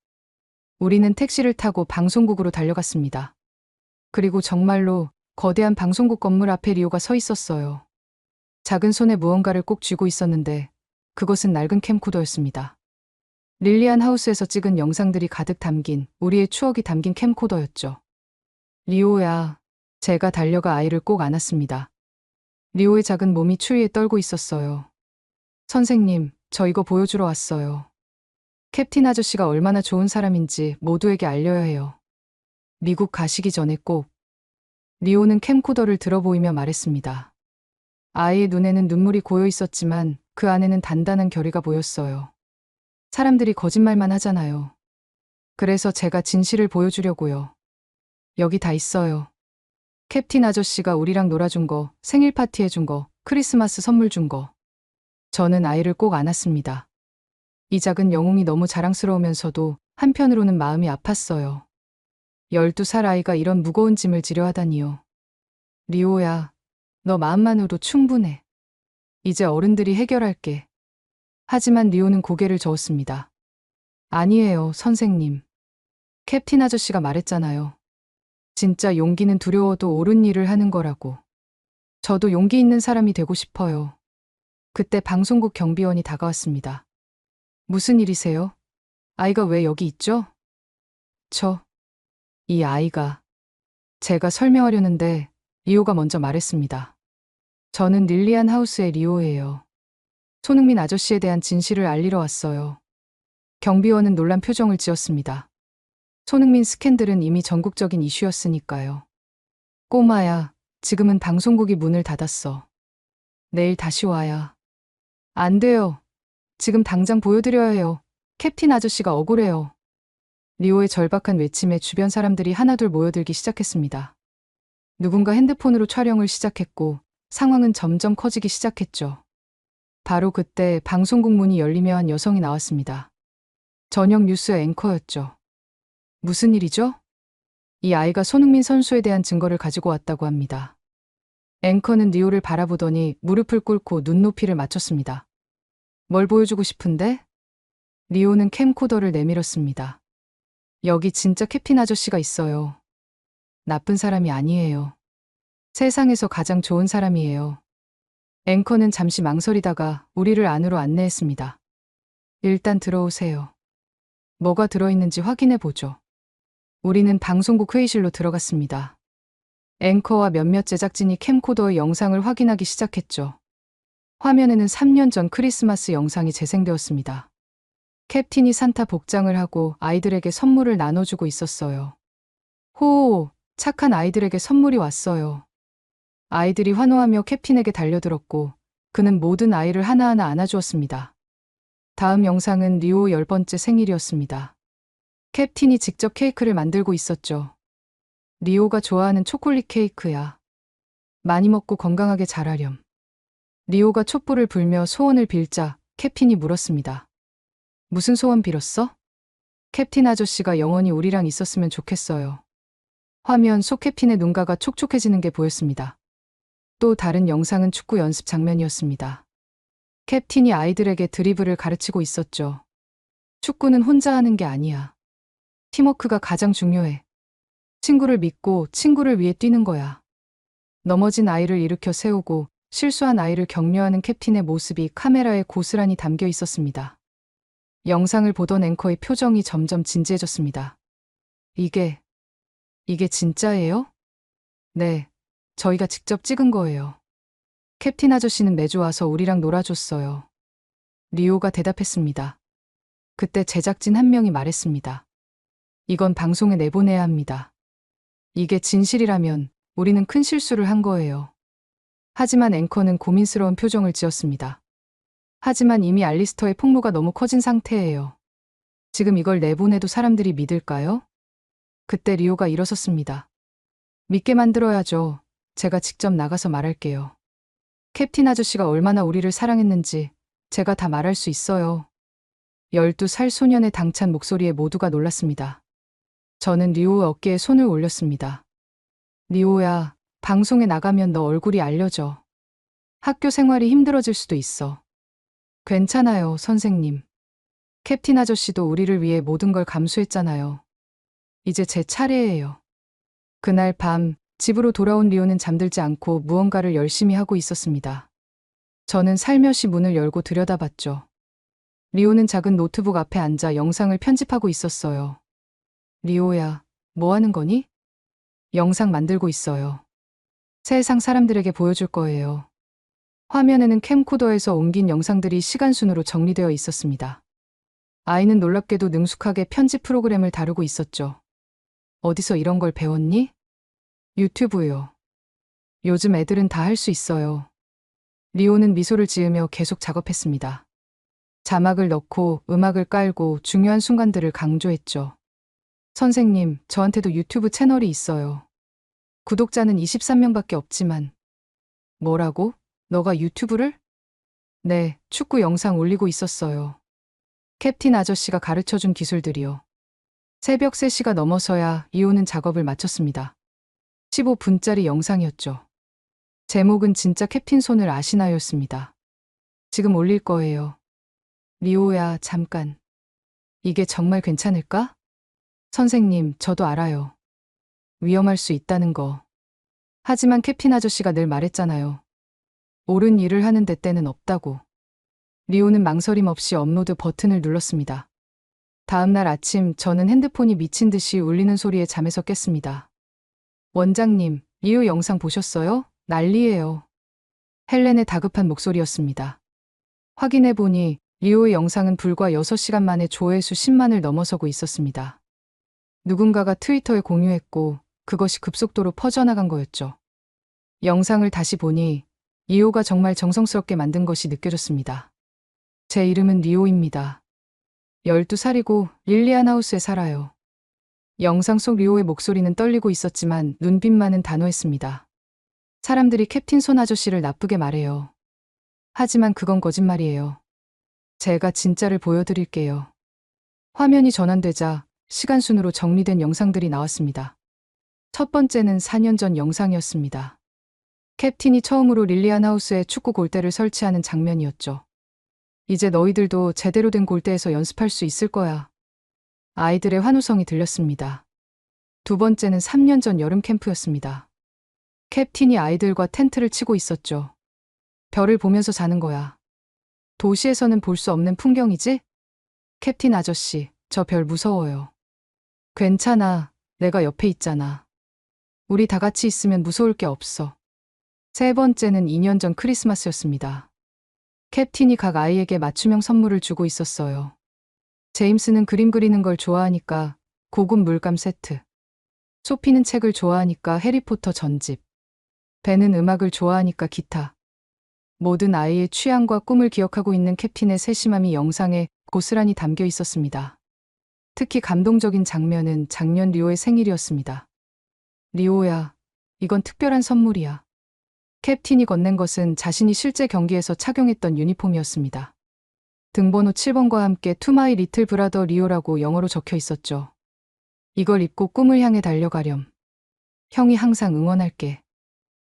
우리는 택시를 타고 방송국으로 달려갔습니다. 그리고 정말로 거대한 방송국 건물 앞에 리오가 서 있었어요. 작은 손에 무언가를 꼭 쥐고 있었는데 그것은 낡은 캠코더였습니다. 릴리안 하우스에서 찍은 영상들이 가득 담긴 우리의 추억이 담긴 캠코더였죠. 리오야. 제가 달려가 아이를 꼭 안았습니다. 리오의 작은 몸이 추위에 떨고 있었어요. 선생님, 저 이거 보여주러 왔어요. 캡틴 아저씨가 얼마나 좋은 사람인지 모두에게 알려야 해요. 미국 가시기 전에 꼭. 리오는 캠코더를 들어 보이며 말했습니다. 아이의 눈에는 눈물이 고여 있었지만 그 안에는 단단한 결의가 보였어요. 사람들이 거짓말만 하잖아요. 그래서 제가 진실을 보여주려고요. 여기 다 있어요. 캡틴 아저씨가 우리랑 놀아준 거, 생일 파티 해준 거, 크리스마스 선물 준 거. 저는 아이를 꼭 안았습니다. 이 작은 영웅이 너무 자랑스러우면서도 한편으로는 마음이 아팠어요. 12살 아이가 이런 무거운 짐을 지려 하다니요. 리오야, 너 마음만으로도 충분해. 이제 어른들이 해결할게. 하지만 리오는 고개를 저었습니다. 아니에요, 선생님. 캡틴 아저씨가 말했잖아요. 진짜 용기는 두려워도 옳은 일을 하는 거라고. 저도 용기 있는 사람이 되고 싶어요. 그때 방송국 경비원이 다가왔습니다. 무슨 일이세요? 아이가 왜 여기 있죠? 이 아이가. 제가 설명하려는데 리오가 먼저 말했습니다. 저는 릴리안 하우스의 리오예요. 손흥민 아저씨에 대한 진실을 알리러 왔어요. 경비원은 놀란 표정을 지었습니다. 손흥민 스캔들은 이미 전국적인 이슈였으니까요. 꼬마야, 지금은 방송국이 문을 닫았어. 내일 다시 와야. 안 돼요. 지금 당장 보여드려야 해요. 캡틴 아저씨가 억울해요. 리오의 절박한 외침에 주변 사람들이 하나둘 모여들기 시작했습니다. 누군가 핸드폰으로 촬영을 시작했고 상황은 점점 커지기 시작했죠. 바로 그때 방송국 문이 열리며 한 여성이 나왔습니다. 저녁 뉴스 앵커였죠. 무슨 일이죠? 이 아이가 손흥민 선수에 대한 증거를 가지고 왔다고 합니다. 앵커는 리오를 바라보더니 무릎을 꿇고 눈높이를 맞췄습니다. 뭘 보여주고 싶은데? 리오는 캠코더를 내밀었습니다. 여기 진짜 캡틴 아저씨가 있어요. 나쁜 사람이 아니에요. 세상에서 가장 좋은 사람이에요. 앵커는 잠시 망설이다가 우리를 안으로 안내했습니다. 일단 들어오세요. 뭐가 들어있는지 확인해 보죠. 우리는 방송국 회의실로 들어갔습니다. 앵커와 몇몇 제작진이 캠코더의 영상을 확인하기 시작했죠. 화면에는 3년 전 크리스마스 영상이 재생되었습니다. 캡틴이 산타 복장을 하고 아이들에게 선물을 나눠주고 있었어요. 호, 착한 아이들에게 선물이 왔어요. 아이들이 환호하며 캡틴에게 달려들었고 그는 모든 아이를 하나하나 안아주었습니다. 다음 영상은 리오 10번째 생일이었습니다. 캡틴이 직접 케이크를 만들고 있었죠. 리오가 좋아하는 초콜릿 케이크야. 많이 먹고 건강하게 자라렴. 리오가 촛불을 불며 소원을 빌자 캡틴이 물었습니다. 무슨 소원 빌었어? 캡틴 아저씨가 영원히 우리랑 있었으면 좋겠어요. 화면 속 캡틴의 눈가가 촉촉해지는 게 보였습니다. 또 다른 영상은 축구 연습 장면이었습니다. 캡틴이 아이들에게 드리블을 가르치고 있었죠. 축구는 혼자 하는 게 아니야. 팀워크가 가장 중요해. 친구를 믿고 친구를 위해 뛰는 거야. 넘어진 아이를 일으켜 세우고 실수한 아이를 격려하는 캡틴의 모습이 카메라에 고스란히 담겨 있었습니다. 영상을 보던 앵커의 표정이 점점 진지해졌습니다. 이게 진짜예요? 네, 저희가 직접 찍은 거예요. 캡틴 아저씨는 매주 와서 우리랑 놀아줬어요. 리오가 대답했습니다. 그때 제작진 한 명이 말했습니다. 이건 방송에 내보내야 합니다. 이게 진실이라면 우리는 큰 실수를 한 거예요. 하지만 앵커는 고민스러운 표정을 지었습니다. 하지만 이미 알리스터의 폭로가 너무 커진 상태예요. 지금 이걸 내보내도 사람들이 믿을까요? 그때 리오가 일어섰습니다. 믿게 만들어야죠. 제가 직접 나가서 말할게요. 캡틴 아저씨가 얼마나 우리를 사랑했는지 제가 다 말할 수 있어요. 12살 소년의 당찬 목소리에 모두가 놀랐습니다. 저는 리오의 어깨에 손을 올렸습니다. 리오야, 방송에 나가면 너 얼굴이 알려져. 학교 생활이 힘들어질 수도 있어. 괜찮아요, 선생님. 캡틴 아저씨도 우리를 위해 모든 걸 감수했잖아요. 이제 제 차례예요. 그날 밤 집으로 돌아온 리오는 잠들지 않고 무언가를 열심히 하고 있었습니다. 저는 살며시 문을 열고 들여다봤죠. 리오는 작은 노트북 앞에 앉아 영상을 편집하고 있었어요. 리오야, 뭐 하는 거니? 영상 만들고 있어요. 세상 사람들에게 보여줄 거예요. 화면에는 캠코더에서 옮긴 영상들이 시간 순으로 정리되어 있었습니다. 아이는 놀랍게도 능숙하게 편집 프로그램을 다루고 있었죠. 어디서 이런 걸 배웠니? 유튜브요. 요즘 애들은 다 할 수 있어요. 리오는 미소를 지으며 계속 작업했습니다. 자막을 넣고 음악을 깔고 중요한 순간들을 강조했죠. 선생님, 저한테도 유튜브 채널이 있어요. 구독자는 23명밖에 없지만. 뭐라고? 너가 유튜브를? 네, 축구 영상 올리고 있었어요. 캡틴 아저씨가 가르쳐준 기술들이요. 새벽 3시가 넘어서야 이호는 작업을 마쳤습니다. 15분짜리 영상이었죠. 제목은 진짜 캡틴 손을 아시나요였습니다. 지금 올릴 거예요. 리오야, 잠깐. 이게 정말 괜찮을까? 선생님, 저도 알아요. 위험할 수 있다는 거. 하지만 캡틴 아저씨가 늘 말했잖아요. 옳은 일을 하는데 때는 없다고. 리오는 망설임 없이 업로드 버튼을 눌렀습니다. 다음 날 아침 저는 핸드폰이 미친 듯이 울리는 소리에 잠에서 깼습니다. 원장님, 리오 영상 보셨어요? 난리예요. 헬렌의 다급한 목소리였습니다. 확인해보니 리오의 영상은 불과 6시간 만에 조회수 10만을 넘어서고 있었습니다. 누군가가 트위터에 공유했고 그것이 급속도로 퍼져나간 거였죠. 영상을 다시 보니 리오가 정말 정성스럽게 만든 것이 느껴졌습니다. 제 이름은 리오입니다. 12살이고 릴리안 하우스에 살아요. 영상 속 리오의 목소리는 떨리고 있었지만 눈빛만은 단호했습니다. 사람들이 캡틴 손 아저씨를 나쁘게 말해요. 하지만 그건 거짓말이에요. 제가 진짜를 보여드릴게요. 화면이 전환되자 시간 순으로 정리된 영상들이 나왔습니다. 첫 번째는 4년 전 영상이었습니다. 캡틴이 처음으로 릴리안 하우스에 축구 골대를 설치하는 장면이었죠. 이제 너희들도 제대로 된 골대에서 연습할 수 있을 거야. 아이들의 환호성이 들렸습니다. 두 번째는 3년 전 여름 캠프였습니다. 캡틴이 아이들과 텐트를 치고 있었죠. 별을 보면서 자는 거야. 도시에서는 볼 수 없는 풍경이지? 캡틴 아저씨, 저 별 무서워요. 괜찮아, 내가 옆에 있잖아. 우리 다 같이 있으면 무서울 게 없어. 세 번째는 2년 전 크리스마스였습니다. 캡틴이 각 아이에게 맞춤형 선물을 주고 있었어요. 제임스는 그림 그리는 걸 좋아하니까 고급 물감 세트. 소피는 책을 좋아하니까 해리포터 전집. 벤은 음악을 좋아하니까 기타. 모든 아이의 취향과 꿈을 기억하고 있는 캡틴의 세심함이 영상에 고스란히 담겨 있었습니다. 특히 감동적인 장면은 작년 리오의 생일이었습니다. 리오야, 이건 특별한 선물이야. 캡틴이 건넨 것은 자신이 실제 경기에서 착용했던 유니폼이었습니다. 등번호 7번과 함께 To My Little Brother 리오라고 영어로 적혀 있었죠. 이걸 입고 꿈을 향해 달려가렴. 형이 항상 응원할게.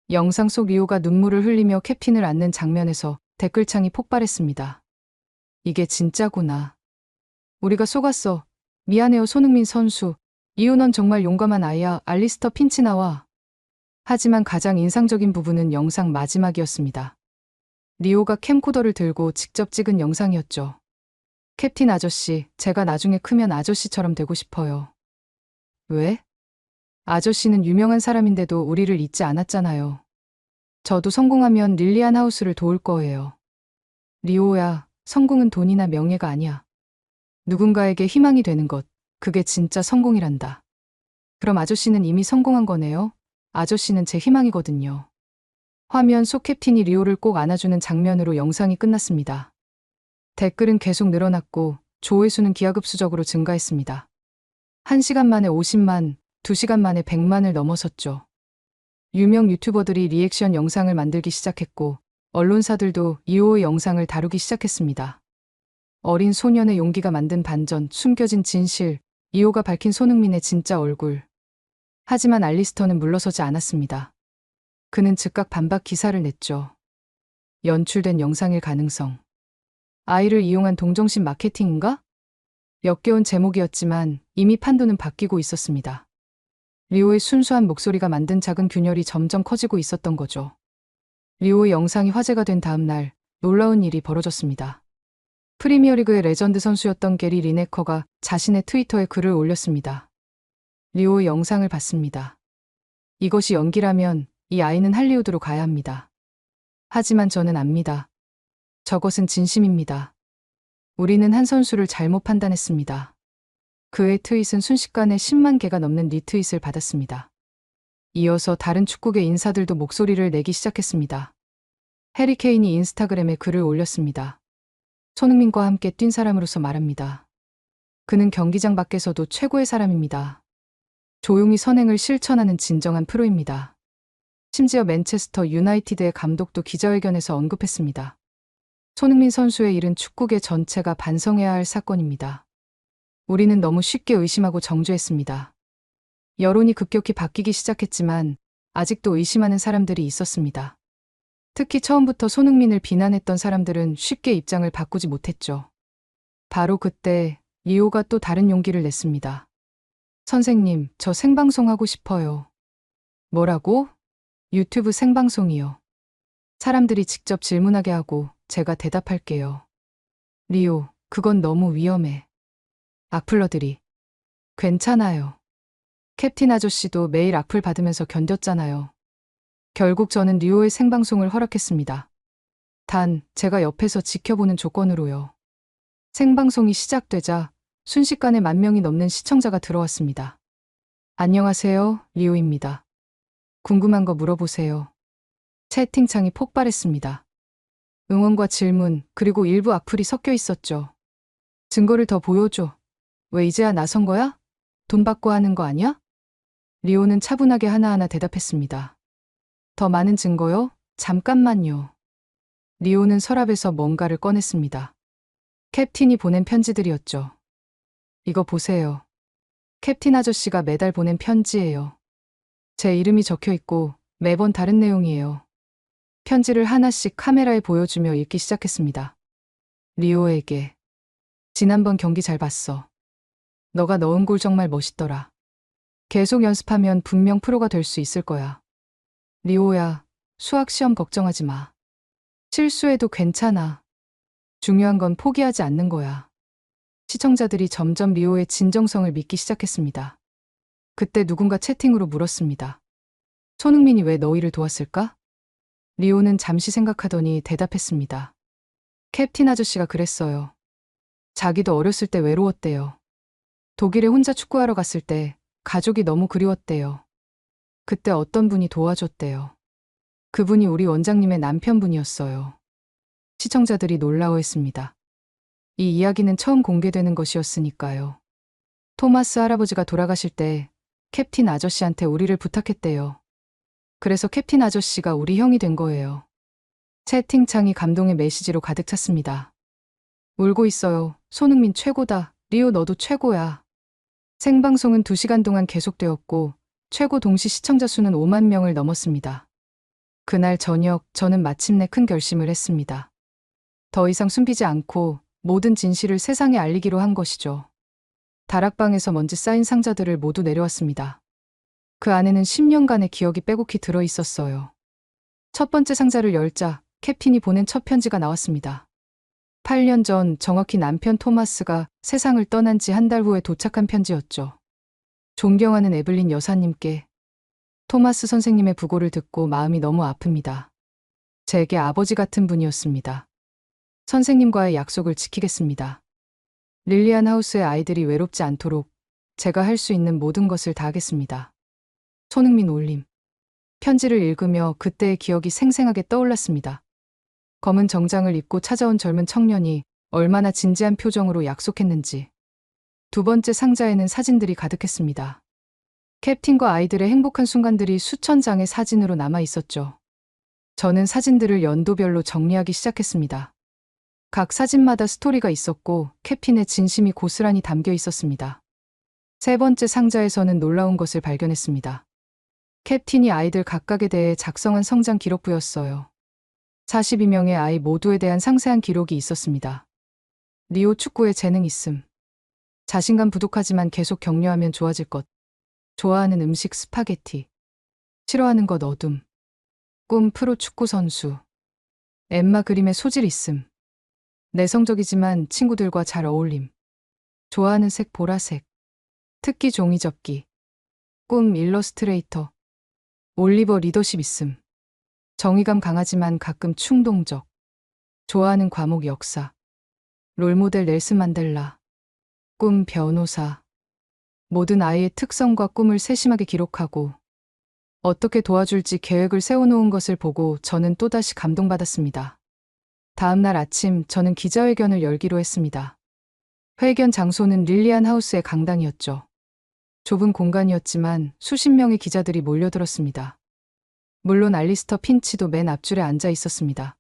영상 속 리오가 눈물을 흘리며 캡틴을 안는 장면에서 댓글창이 폭발했습니다. 이게 진짜구나. 우리가 속았어. 미안해요 손흥민 선수. 리오 넌 정말 용감한 아이야. 알리스터 핀치 나와. 하지만 가장 인상적인 부분은 영상 마지막이었습니다. 리오가 캠코더를 들고 직접 찍은 영상이었죠. 캡틴 아저씨, 제가 나중에 크면 아저씨처럼 되고 싶어요. 왜? 아저씨는 유명한 사람인데도 우리를 잊지 않았잖아요. 저도 성공하면 릴리안 하우스를 도울 거예요. 리오야, 성공은 돈이나 명예가 아니야. 누군가에게 희망이 되는 것, 그게 진짜 성공이란다. 그럼 아저씨는 이미 성공한 거네요? 아저씨는 제 희망이거든요. 화면 속 캡틴이 리오를 꼭 안아주는 장면으로 영상이 끝났습니다. 댓글은 계속 늘어났고 조회수는 기하급수적으로 증가했습니다. 1시간 만에 50만, 2시간 만에 100만을 넘어섰죠. 유명 유튜버들이 리액션 영상을 만들기 시작했고 언론사들도 이호의 영상을 다루기 시작했습니다. 어린 소년의 용기가 만든 반전, 숨겨진 진실, 이호가 밝힌 손흥민의 진짜 얼굴. 하지만 알리스터는 물러서지 않았습니다. 그는 즉각 반박 기사를 냈죠. 연출된 영상일 가능성. 아이를 이용한 동정심 마케팅인가? 역겨운 제목이었지만 이미 판도는 바뀌고 있었습니다. 리오의 순수한 목소리가 만든 작은 균열이 점점 커지고 있었던 거죠. 리오의 영상이 화제가 된 다음 날 놀라운 일이 벌어졌습니다. 프리미어리그의 레전드 선수였던 게리 리네커가 자신의 트위터에 글을 올렸습니다. 리오의 영상을 봤습니다. 이것이 연기라면 이 아이는 할리우드로 가야 합니다. 하지만 저는 압니다. 저것은 진심입니다. 우리는 한 선수를 잘못 판단했습니다. 그의 트윗은 순식간에 10만 개가 넘는 리트윗을 받았습니다. 이어서 다른 축구계 인사들도 목소리를 내기 시작했습니다. 해리 케인이 인스타그램에 글을 올렸습니다. 손흥민과 함께 뛴 사람으로서 말합니다. 그는 경기장 밖에서도 최고의 사람입니다. 조용히 선행을 실천하는 진정한 프로입니다. 심지어 맨체스터 유나이티드의 감독도 기자회견에서 언급했습니다. 손흥민 선수의 일은 축구계 전체가 반성해야 할 사건입니다. 우리는 너무 쉽게 의심하고 정죄했습니다. 여론이 급격히 바뀌기 시작했지만 아직도 의심하는 사람들이 있었습니다. 특히 처음부터 손흥민을 비난했던 사람들은 쉽게 입장을 바꾸지 못했죠. 바로 그때 리오가 또 다른 용기를 냈습니다. 선생님, 저 생방송하고 싶어요. 뭐라고? 유튜브 생방송이요. 사람들이 직접 질문하게 하고 제가 대답할게요. 리오, 그건 너무 위험해. 악플러들이. 괜찮아요. 캡틴 아저씨도 매일 악플 받으면서 견뎠잖아요. 결국 저는 리오의 생방송을 허락했습니다. 단, 제가 옆에서 지켜보는 조건으로요. 생방송이 시작되자 순식간에 10,000명이 넘는 시청자가 들어왔습니다. 안녕하세요, 리오입니다. 궁금한 거 물어보세요. 채팅창이 폭발했습니다. 응원과 질문, 그리고 일부 악플이 섞여 있었죠. 증거를 더 보여줘. 왜 이제야 나선 거야? 돈 받고 하는 거 아니야? 리오는 차분하게 하나하나 대답했습니다. 더 많은 증거요? 잠깐만요. 리오는 서랍에서 뭔가를 꺼냈습니다. 캡틴이 보낸 편지들이었죠. 이거 보세요. 캡틴 아저씨가 매달 보낸 편지예요. 제 이름이 적혀 있고 매번 다른 내용이에요. 편지를 하나씩 카메라에 보여주며 읽기 시작했습니다. 리오에게. 지난번 경기 잘 봤어. 너가 넣은 골 정말 멋있더라. 계속 연습하면 분명 프로가 될 수 있을 거야. 리오야, 수학 시험 걱정하지 마. 실수해도 괜찮아. 중요한 건 포기하지 않는 거야. 시청자들이 점점 리오의 진정성을 믿기 시작했습니다. 그때 누군가 채팅으로 물었습니다. 손흥민이 왜 너희를 도왔을까? 리오는 잠시 생각하더니 대답했습니다. 캡틴 아저씨가 그랬어요. 자기도 어렸을 때 외로웠대요. 독일에 혼자 축구하러 갔을 때 가족이 너무 그리웠대요. 그때 어떤 분이 도와줬대요. 그분이 우리 원장님의 남편분이었어요. 시청자들이 놀라워했습니다. 이 이야기는 처음 공개되는 것이었으니까요. 토마스 할아버지가 돌아가실 때 캡틴 아저씨한테 우리를 부탁했대요. 그래서 캡틴 아저씨가 우리 형이 된 거예요. 채팅창이 감동의 메시지로 가득 찼습니다. 울고 있어요. 손흥민 최고다. 리오 너도 최고야. 생방송은 2시간 동안 계속되었고 최고 동시 시청자 수는 5만 명을 넘었습니다. 그날 저녁 저는 마침내 큰 결심을 했습니다. 더 이상 숨기지 않고 모든 진실을 세상에 알리기로 한 것이죠. 다락방에서 먼지 쌓인 상자들을 모두 내려왔습니다. 그 안에는 10년간의 기억이 빼곡히 들어 있었어요. 첫 번째 상자를 열자 캡틴이 보낸 첫 편지가 나왔습니다. 8년 전 정확히 남편 토마스가 세상을 떠난 지 한 달 후에 도착한 편지였죠. 존경하는 에블린 여사님께. 토마스 선생님의 부고를 듣고 마음이 너무 아픕니다. 제게 아버지 같은 분이었습니다. 선생님과의 약속을 지키겠습니다. 릴리안 하우스의 아이들이 외롭지 않도록 제가 할 수 있는 모든 것을 다하겠습니다. 손흥민 올림. 편지를 읽으며 그때의 기억이 생생하게 떠올랐습니다. 검은 정장을 입고 찾아온 젊은 청년이 얼마나 진지한 표정으로 약속했는지. 두 번째 상자에는 사진들이 가득했습니다. 캡틴과 아이들의 행복한 순간들이 수천 장의 사진으로 남아 있었죠. 저는 사진들을 연도별로 정리하기 시작했습니다. 각 사진마다 스토리가 있었고 캡틴의 진심이 고스란히 담겨 있었습니다. 세 번째 상자에서는 놀라운 것을 발견했습니다. 캡틴이 아이들 각각에 대해 작성한 성장 기록부였어요. 42명의 아이 모두에 대한 상세한 기록이 있었습니다. 리오 축구에 재능 있음. 자신감 부족하지만 계속 격려하면 좋아질 것. 좋아하는 음식 스파게티. 싫어하는 것 어둠. 꿈 프로 축구 선수. 엠마 그림에 소질 있음. 내성적이지만 친구들과 잘 어울림. 좋아하는 색 보라색. 특기 종이 접기. 꿈 일러스트레이터. 올리버 리더십 있음. 정의감 강하지만 가끔 충동적. 좋아하는 과목 역사. 롤모델 넬슨 만델라. 꿈 변호사. 모든 아이의 특성과 꿈을 세심하게 기록하고 어떻게 도와줄지 계획을 세워놓은 것을 보고 저는 또다시 감동받았습니다. 다음 날 아침 저는 기자회견을 열기로 했습니다. 회견 장소는 릴리안 하우스의 강당이었죠. 좁은 공간이었지만 수십 명의 기자들이 몰려들었습니다. 물론 알리스터 핀치도 맨 앞줄에 앉아 있었습니다.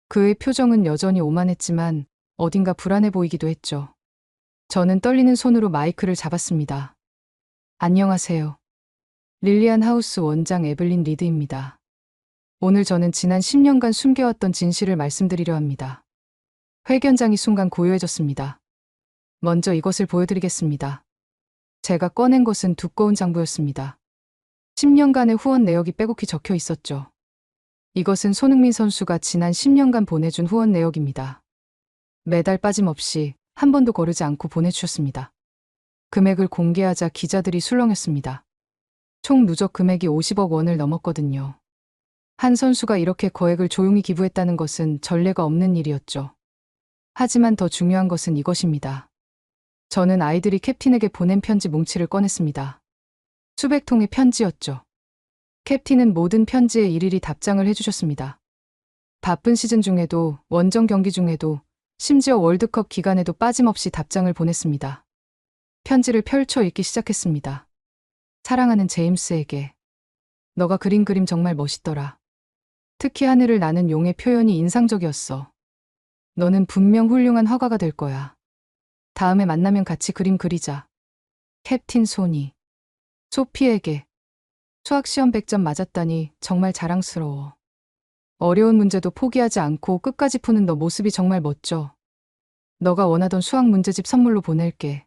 그의 표정은 여전히 오만했지만 어딘가 불안해 보이기도 했죠. 저는 떨리는 손으로 마이크를 잡았습니다. 안녕하세요. 릴리안 하우스 원장 에블린 리드입니다. 오늘 저는 지난 10년간 숨겨왔던 진실을 말씀드리려 합니다. 회견장이 순간 고요해졌습니다. 먼저 이것을 보여드리겠습니다. 제가 꺼낸 것은 두꺼운 장부였습니다. 10년간의 후원 내역이 빼곡히 적혀 있었죠. 이것은 손흥민 선수가 지난 10년간 보내준 후원 내역입니다. 매달 빠짐없이 한 번도 거르지 않고 보내주셨습니다. 금액을 공개하자 기자들이 술렁였습니다. 총 누적 금액이 50억 원을 넘었거든요. 한 선수가 이렇게 거액을 조용히 기부했다는 것은 전례가 없는 일이었죠. 하지만 더 중요한 것은 이것입니다. 저는 아이들이 캡틴에게 보낸 편지 뭉치를 꺼냈습니다. 수백 통의 편지였죠. 캡틴은 모든 편지에 일일이 답장을 해주셨습니다. 바쁜 시즌 중에도, 원정 경기 중에도, 심지어 월드컵 기간에도 빠짐없이 답장을 보냈습니다. 편지를 펼쳐 읽기 시작했습니다. 사랑하는 제임스에게. 너가 그린 그림 정말 멋있더라. 특히 하늘을 나는 용의 표현이 인상적이었어. 너는 분명 훌륭한 화가가 될 거야. 다음에 만나면 같이 그림 그리자. 캡틴 소니. 소피에게. 수학시험 100점 맞았다니 정말 자랑스러워. 어려운 문제도 포기하지 않고 끝까지 푸는 너 모습이 정말 멋져. 너가 원하던 수학 문제집 선물로 보낼게.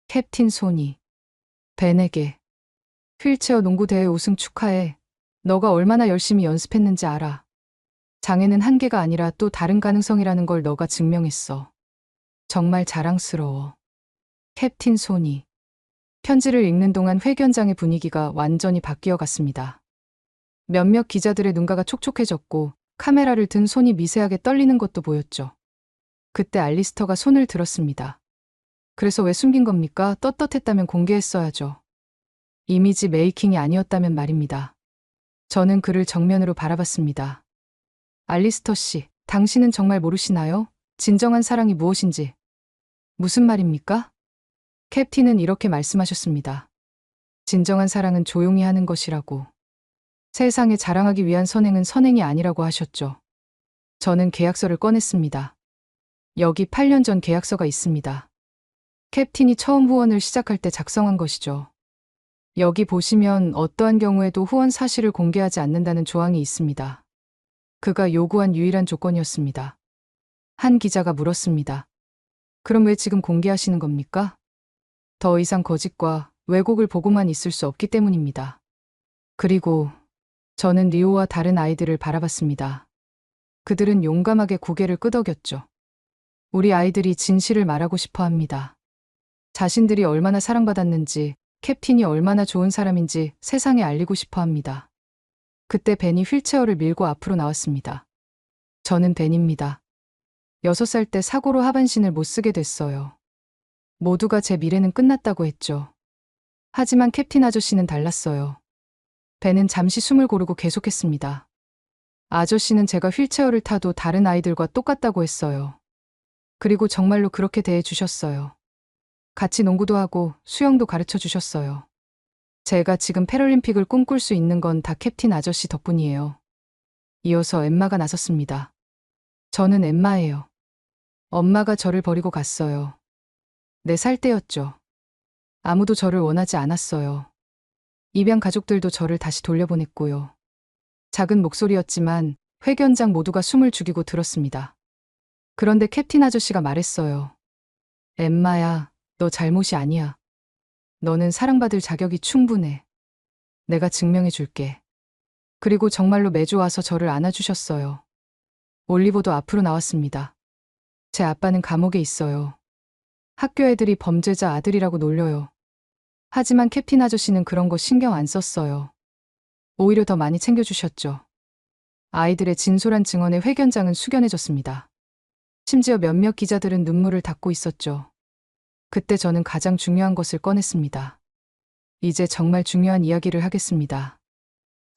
캡틴 소니. 벤에게. 휠체어 농구대회 우승 축하해. 너가 얼마나 열심히 연습했는지 알아. 장애는 한계가 아니라 또 다른 가능성이라는 걸 너가 증명했어. 정말 자랑스러워. 캡틴 소니. 편지를 읽는 동안 회견장의 분위기가 완전히 바뀌어 갔습니다. 몇몇 기자들의 눈가가 촉촉해졌고 카메라를 든 손이 미세하게 떨리는 것도 보였죠. 그때 알리스터가 손을 들었습니다. 그래서 왜 숨긴 겁니까? 떳떳했다면 공개했어야죠. 이미지 메이킹이 아니었다면 말입니다. 저는 그를 정면으로 바라봤습니다. 알리스터 씨, 당신은 정말 모르시나요? 진정한 사랑이 무엇인지. 무슨 말입니까? 캡틴은 이렇게 말씀하셨습니다. 진정한 사랑은 조용히 하는 것이라고. 세상에 자랑하기 위한 선행은 선행이 아니라고 하셨죠. 저는 계약서를 꺼냈습니다. 여기 8년 전 계약서가 있습니다. 캡틴이 처음 후원을 시작할 때 작성한 것이죠. 여기 보시면 어떠한 경우에도 후원 사실을 공개하지 않는다는 조항이 있습니다. 그가 요구한 유일한 조건이었습니다. 한 기자가 물었습니다. 그럼 왜 지금 공개하시는 겁니까? 더 이상 거짓과 왜곡을 보고만 있을 수 없기 때문입니다. 그리고 저는 리오와 다른 아이들을 바라봤습니다. 그들은 용감하게 고개를 끄덕였죠. 우리 아이들이 진실을 말하고 싶어 합니다. 자신들이 얼마나 사랑받았는지, 캡틴이 얼마나 좋은 사람인지 세상에 알리고 싶어 합니다. 그때 벤이 휠체어를 밀고 앞으로 나왔습니다. 저는 벤입니다. 6살 때 사고로 하반신을 못 쓰게 됐어요. 모두가 제 미래는 끝났다고 했죠. 하지만 캡틴 아저씨는 달랐어요. 벤은 잠시 숨을 고르고 계속했습니다. 아저씨는 제가 휠체어를 타도 다른 아이들과 똑같다고 했어요. 그리고 정말로 그렇게 대해 주셨어요. 같이 농구도 하고 수영도 가르쳐 주셨어요. 제가 지금 패럴림픽을 꿈꿀 수 있는 건 다 캡틴 아저씨 덕분이에요. 이어서 엠마가 나섰습니다. 저는 엠마예요. 엄마가 저를 버리고 갔어요. 4살 때였죠. 아무도 저를 원하지 않았어요. 입양 가족들도 저를 다시 돌려보냈고요. 작은 목소리였지만 회견장 모두가 숨을 죽이고 들었습니다. 그런데 캡틴 아저씨가 말했어요. 엠마야, 너 잘못이 아니야. 너는 사랑받을 자격이 충분해. 내가 증명해 줄게. 그리고 정말로 매주 와서 저를 안아주셨어요. 올리버도 앞으로 나왔습니다. 제 아빠는 감옥에 있어요. 학교 애들이 범죄자 아들이라고 놀려요. 하지만 캡틴 아저씨는 그런 거 신경 안 썼어요. 오히려 더 많이 챙겨주셨죠. 아이들의 진솔한 증언에 회견장은 숙연해졌습니다. 심지어 몇몇 기자들은 눈물을 닦고 있었죠. 그때 저는 가장 중요한 것을 꺼냈습니다. 이제 정말 중요한 이야기를 하겠습니다.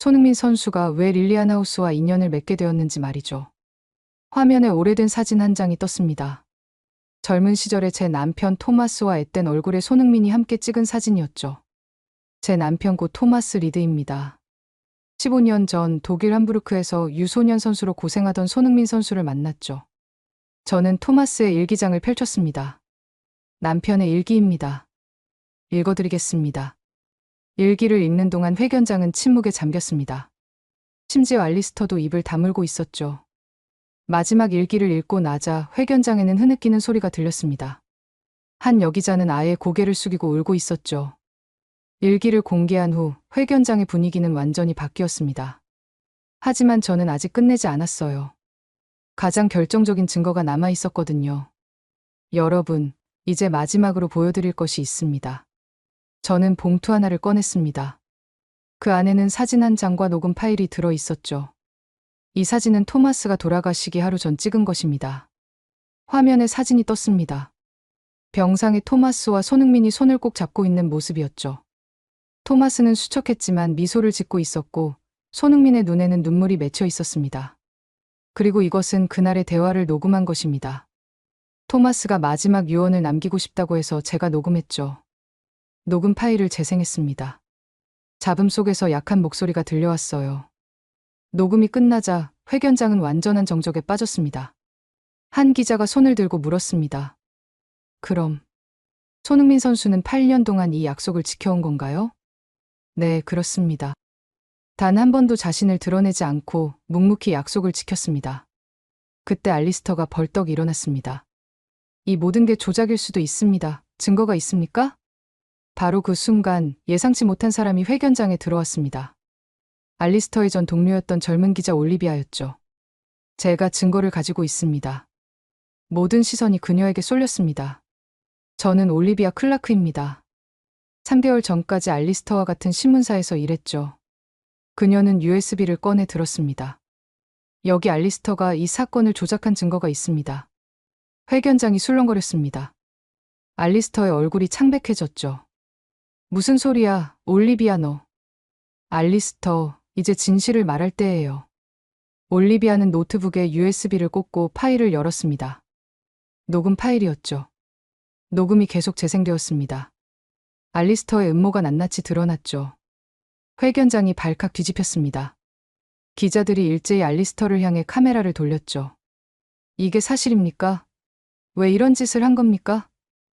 손흥민 선수가 왜 릴리안 하우스와 인연을 맺게 되었는지 말이죠. 화면에 오래된 사진 한 장이 떴습니다. 젊은 시절에 제 남편 토마스와 앳된 얼굴의 손흥민이 함께 찍은 사진이었죠. 제 남편 곧 토마스 리드입니다. 15년 전 독일 함부르크에서 유소년 선수로 고생하던 손흥민 선수를 만났죠. 저는 토마스의 일기장을 펼쳤습니다. 남편의 일기입니다. 읽어드리겠습니다. 일기를 읽는 동안 회견장은 침묵에 잠겼습니다. 심지어 알리스터도 입을 다물고 있었죠. 마지막 일기를 읽고 나자 회견장에는 흐느끼는 소리가 들렸습니다. 한 여기자는 아예 고개를 숙이고 울고 있었죠. 일기를 공개한 후 회견장의 분위기는 완전히 바뀌었습니다. 하지만 저는 아직 끝내지 않았어요. 가장 결정적인 증거가 남아 있었거든요. 여러분, 이제 마지막으로 보여드릴 것이 있습니다. 저는 봉투 하나를 꺼냈습니다. 그 안에는 사진 한 장과 녹음 파일이 들어 있었죠. 이 사진은 토마스가 돌아가시기 하루 전 찍은 것입니다. 화면에 사진이 떴습니다. 병상에 토마스와 손흥민이 손을 꼭 잡고 있는 모습이었죠. 토마스는 수척했지만 미소를 짓고 있었고 손흥민의 눈에는 눈물이 맺혀 있었습니다. 그리고 이것은 그날의 대화를 녹음한 것입니다. 토마스가 마지막 유언을 남기고 싶다고 해서 제가 녹음했죠. 녹음 파일을 재생했습니다. 잡음 속에서 약한 목소리가 들려왔어요. 녹음이 끝나자 회견장은 완전한 정적에 빠졌습니다. 한 기자가 손을 들고 물었습니다. 그럼 손흥민 선수는 8년 동안 이 약속을 지켜온 건가요? 네, 그렇습니다. 단 한 번도 자신을 드러내지 않고 묵묵히 약속을 지켰습니다. 그때 알리스터가 벌떡 일어났습니다. 이 모든 게 조작일 수도 있습니다. 증거가 있습니까? 바로 그 순간 예상치 못한 사람이 회견장에 들어왔습니다. 알리스터의 전 동료였던 젊은 기자 올리비아였죠. 제가 증거를 가지고 있습니다. 모든 시선이 그녀에게 쏠렸습니다. 저는 올리비아 클라크입니다. 3개월 전까지 알리스터와 같은 신문사에서 일했죠. 그녀는 USB를 꺼내 들었습니다. 여기 알리스터가 이 사건을 조작한 증거가 있습니다. 회견장이 술렁거렸습니다. 알리스터의 얼굴이 창백해졌죠. 무슨 소리야, 올리비아 너. 알리스터, 이제 진실을 말할 때예요. 올리비아는 노트북에 USB를 꽂고 파일을 열었습니다. 녹음 파일이었죠. 녹음이 계속 재생되었습니다. 알리스터의 음모가 낱낱이 드러났죠. 회견장이 발칵 뒤집혔습니다. 기자들이 일제히 알리스터를 향해 카메라를 돌렸죠. 이게 사실입니까? 왜 이런 짓을 한 겁니까?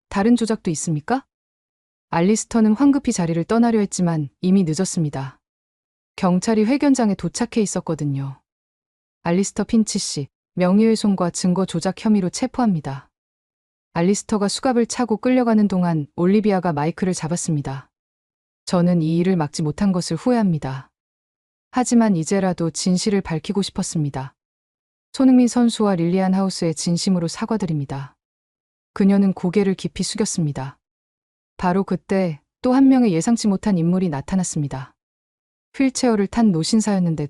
다른 조작도 있습니까? 알리스터는 황급히 자리를 떠나려 했지만 이미 늦었습니다. 경찰이 회견장에 도착해 있었거든요. 알리스터 핀치 씨, 명예훼손과 증거 조작 혐의로 체포합니다. 알리스터가 수갑을 차고 끌려가는 동안 올리비아가 마이크를 잡았습니다. 저는 이 일을 막지 못한 것을 후회합니다. 하지만 이제라도 진실을 밝히고 싶었습니다. 손흥민 선수와 릴리안 하우스의 진심으로 사과드립니다. 그녀는 고개를 깊이 숙였습니다. 바로 그때 또 한 명의 예상치 못한 인물이 나타났습니다. 휠체어를 탄 노신사였는데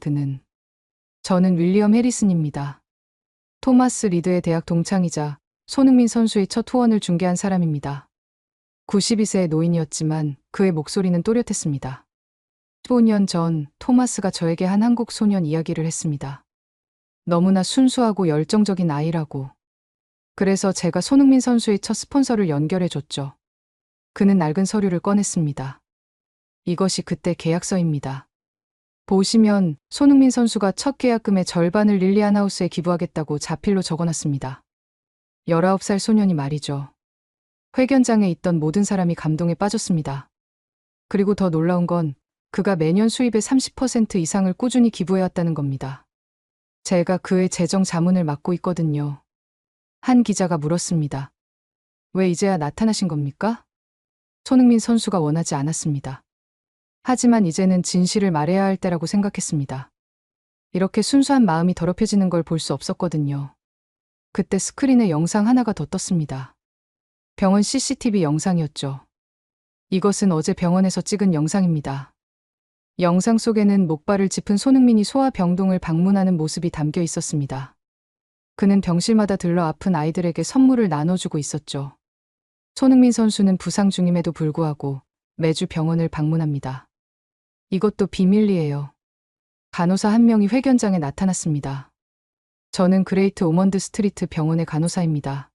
저는 윌리엄 해리슨입니다. 토마스 리드의 대학 동창이자 손흥민 선수의 첫 후원을 중개한 사람입니다. 92세의 노인이었지만 그의 목소리는 또렷했습니다. 15년 전 토마스가 저에게 한 한국 소년 이야기를 했습니다. 너무나 순수하고 열정적인 아이라고. 그래서 제가 손흥민 선수의 첫 스폰서를 연결해줬죠. 그는 낡은 서류를 꺼냈습니다. 이것이 그때 계약서입니다. 보시면 손흥민 선수가 첫 계약금의 절반을 릴리안 하우스에 기부하겠다고 자필로 적어놨습니다. 19살 소년이 말이죠. 회견장에 있던 모든 사람이 감동에 빠졌습니다. 그리고 더 놀라운 건 그가 매년 수입의 30% 이상을 꾸준히 기부해왔다는 겁니다. 제가 그의 재정 자문을 맡고 있거든요. 한 기자가 물었습니다. 왜 이제야 나타나신 겁니까? 손흥민 선수가 원하지 않았습니다. 하지만 이제는 진실을 말해야 할 때라고 생각했습니다. 이렇게 순수한 마음이 더럽혀지는 걸 볼 수 없었거든요. 그때 스크린에 영상 하나가 더 떴습니다. 병원 CCTV 영상이었죠. 이것은 어제 병원에서 찍은 영상입니다. 영상 속에는 목발을 짚은 손흥민이 소아병동을 방문하는 모습이 담겨 있었습니다. 그는 병실마다 들러 아픈 아이들에게 선물을 나눠주고 있었죠. 손흥민 선수는 부상 중임에도 불구하고 매주 병원을 방문합니다. 이것도 비밀리에요. 간호사 한 명이 회견장에 나타났습니다. 저는 그레이트 오먼드 스트리트 병원의 간호사입니다.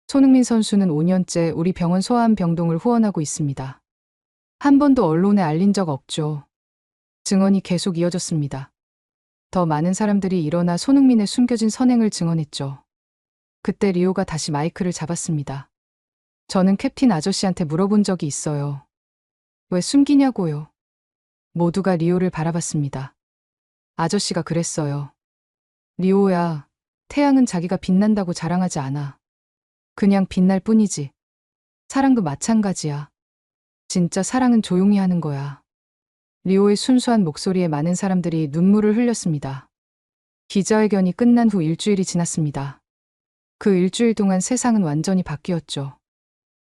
손흥민 선수는 5년째 우리 병원 소아암 병동을 후원하고 있습니다. 한 번도 언론에 알린 적 없죠. 증언이 계속 이어졌습니다. 더 많은 사람들이 일어나 손흥민의 숨겨진 선행을 증언했죠. 그때 리오가 다시 마이크를 잡았습니다. 저는 캡틴 아저씨한테 물어본 적이 있어요. 왜 숨기냐고요. 모두가 리오를 바라봤습니다. 아저씨가 그랬어요. 리오야, 태양은 자기가 빛난다고 자랑하지 않아. 그냥 빛날 뿐이지. 사랑도 마찬가지야. 진짜 사랑은 조용히 하는 거야. 리오의 순수한 목소리에 많은 사람들이 눈물을 흘렸습니다. 기자회견이 끝난 후 일주일이 지났습니다. 그 일주일 동안 세상은 완전히 바뀌었죠.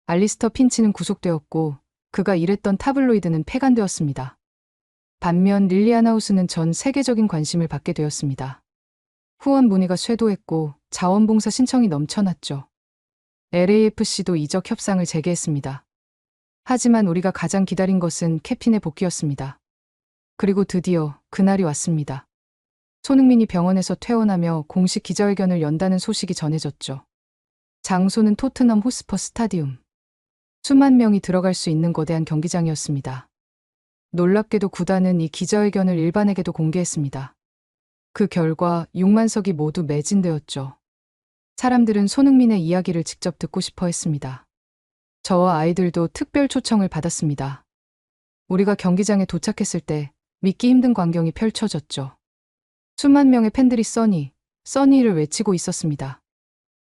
알리스터 핀치는 구속되었고 그가 일했던 타블로이드는 폐간되었습니다. 반면 릴리안 하우스는 전 세계적인 관심을 받게 되었습니다. 후원 문의가 쇄도했고 자원봉사 신청이 넘쳐났죠. LAFC도 이적 협상을 재개했습니다. 하지만 우리가 가장 기다린 것은 캡틴의 복귀였습니다. 그리고 드디어 그날이 왔습니다. 손흥민이 병원에서 퇴원하며 공식 기자회견을 연다는 소식이 전해졌죠. 장소는 토트넘 호스퍼 스타디움. 수만 명이 들어갈 수 있는 거대한 경기장이었습니다. 놀랍게도 구단은 이 기자회견을 일반에게도 공개했습니다. 그 결과 6만 석이 모두 매진되었죠. 사람들은 손흥민의 이야기를 직접 듣고 싶어 했습니다. 저와 아이들도 특별 초청을 받았습니다. 우리가 경기장에 도착했을 때 믿기 힘든 광경이 펼쳐졌죠. 수만 명의 팬들이 써니를 외치고 있었습니다.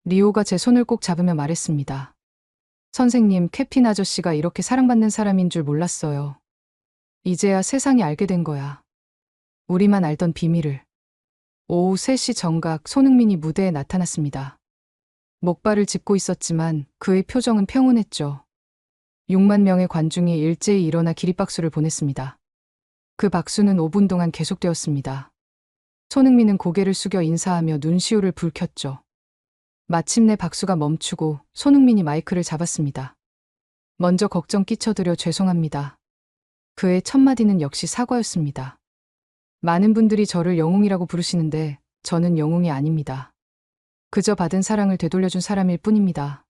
리오가 제 손을 꼭 잡으며 말했습니다. 선생님, 캡틴 아저씨가 이렇게 사랑받는 사람인 줄 몰랐어요. 이제야 세상이 알게 된 거야. 우리만 알던 비밀을. 오후 3시 정각 손흥민이 무대에 나타났습니다. 목발을 짚고 있었지만 그의 표정은 평온했죠. 6만 명의 관중이 일제히 일어나 기립박수를 보냈습니다. 그 박수는 5분 동안 계속되었습니다. 손흥민은 고개를 숙여 인사하며 눈시울을 붉혔죠. 마침내 박수가 멈추고 손흥민이 마이크를 잡았습니다. 먼저 걱정 끼쳐드려 죄송합니다. 그의 첫 마디는 역시 사과였습니다. 많은 분들이 저를 영웅이라고 부르시는데 저는 영웅이 아닙니다. 그저 받은 사랑을 되돌려준 사람일 뿐입니다.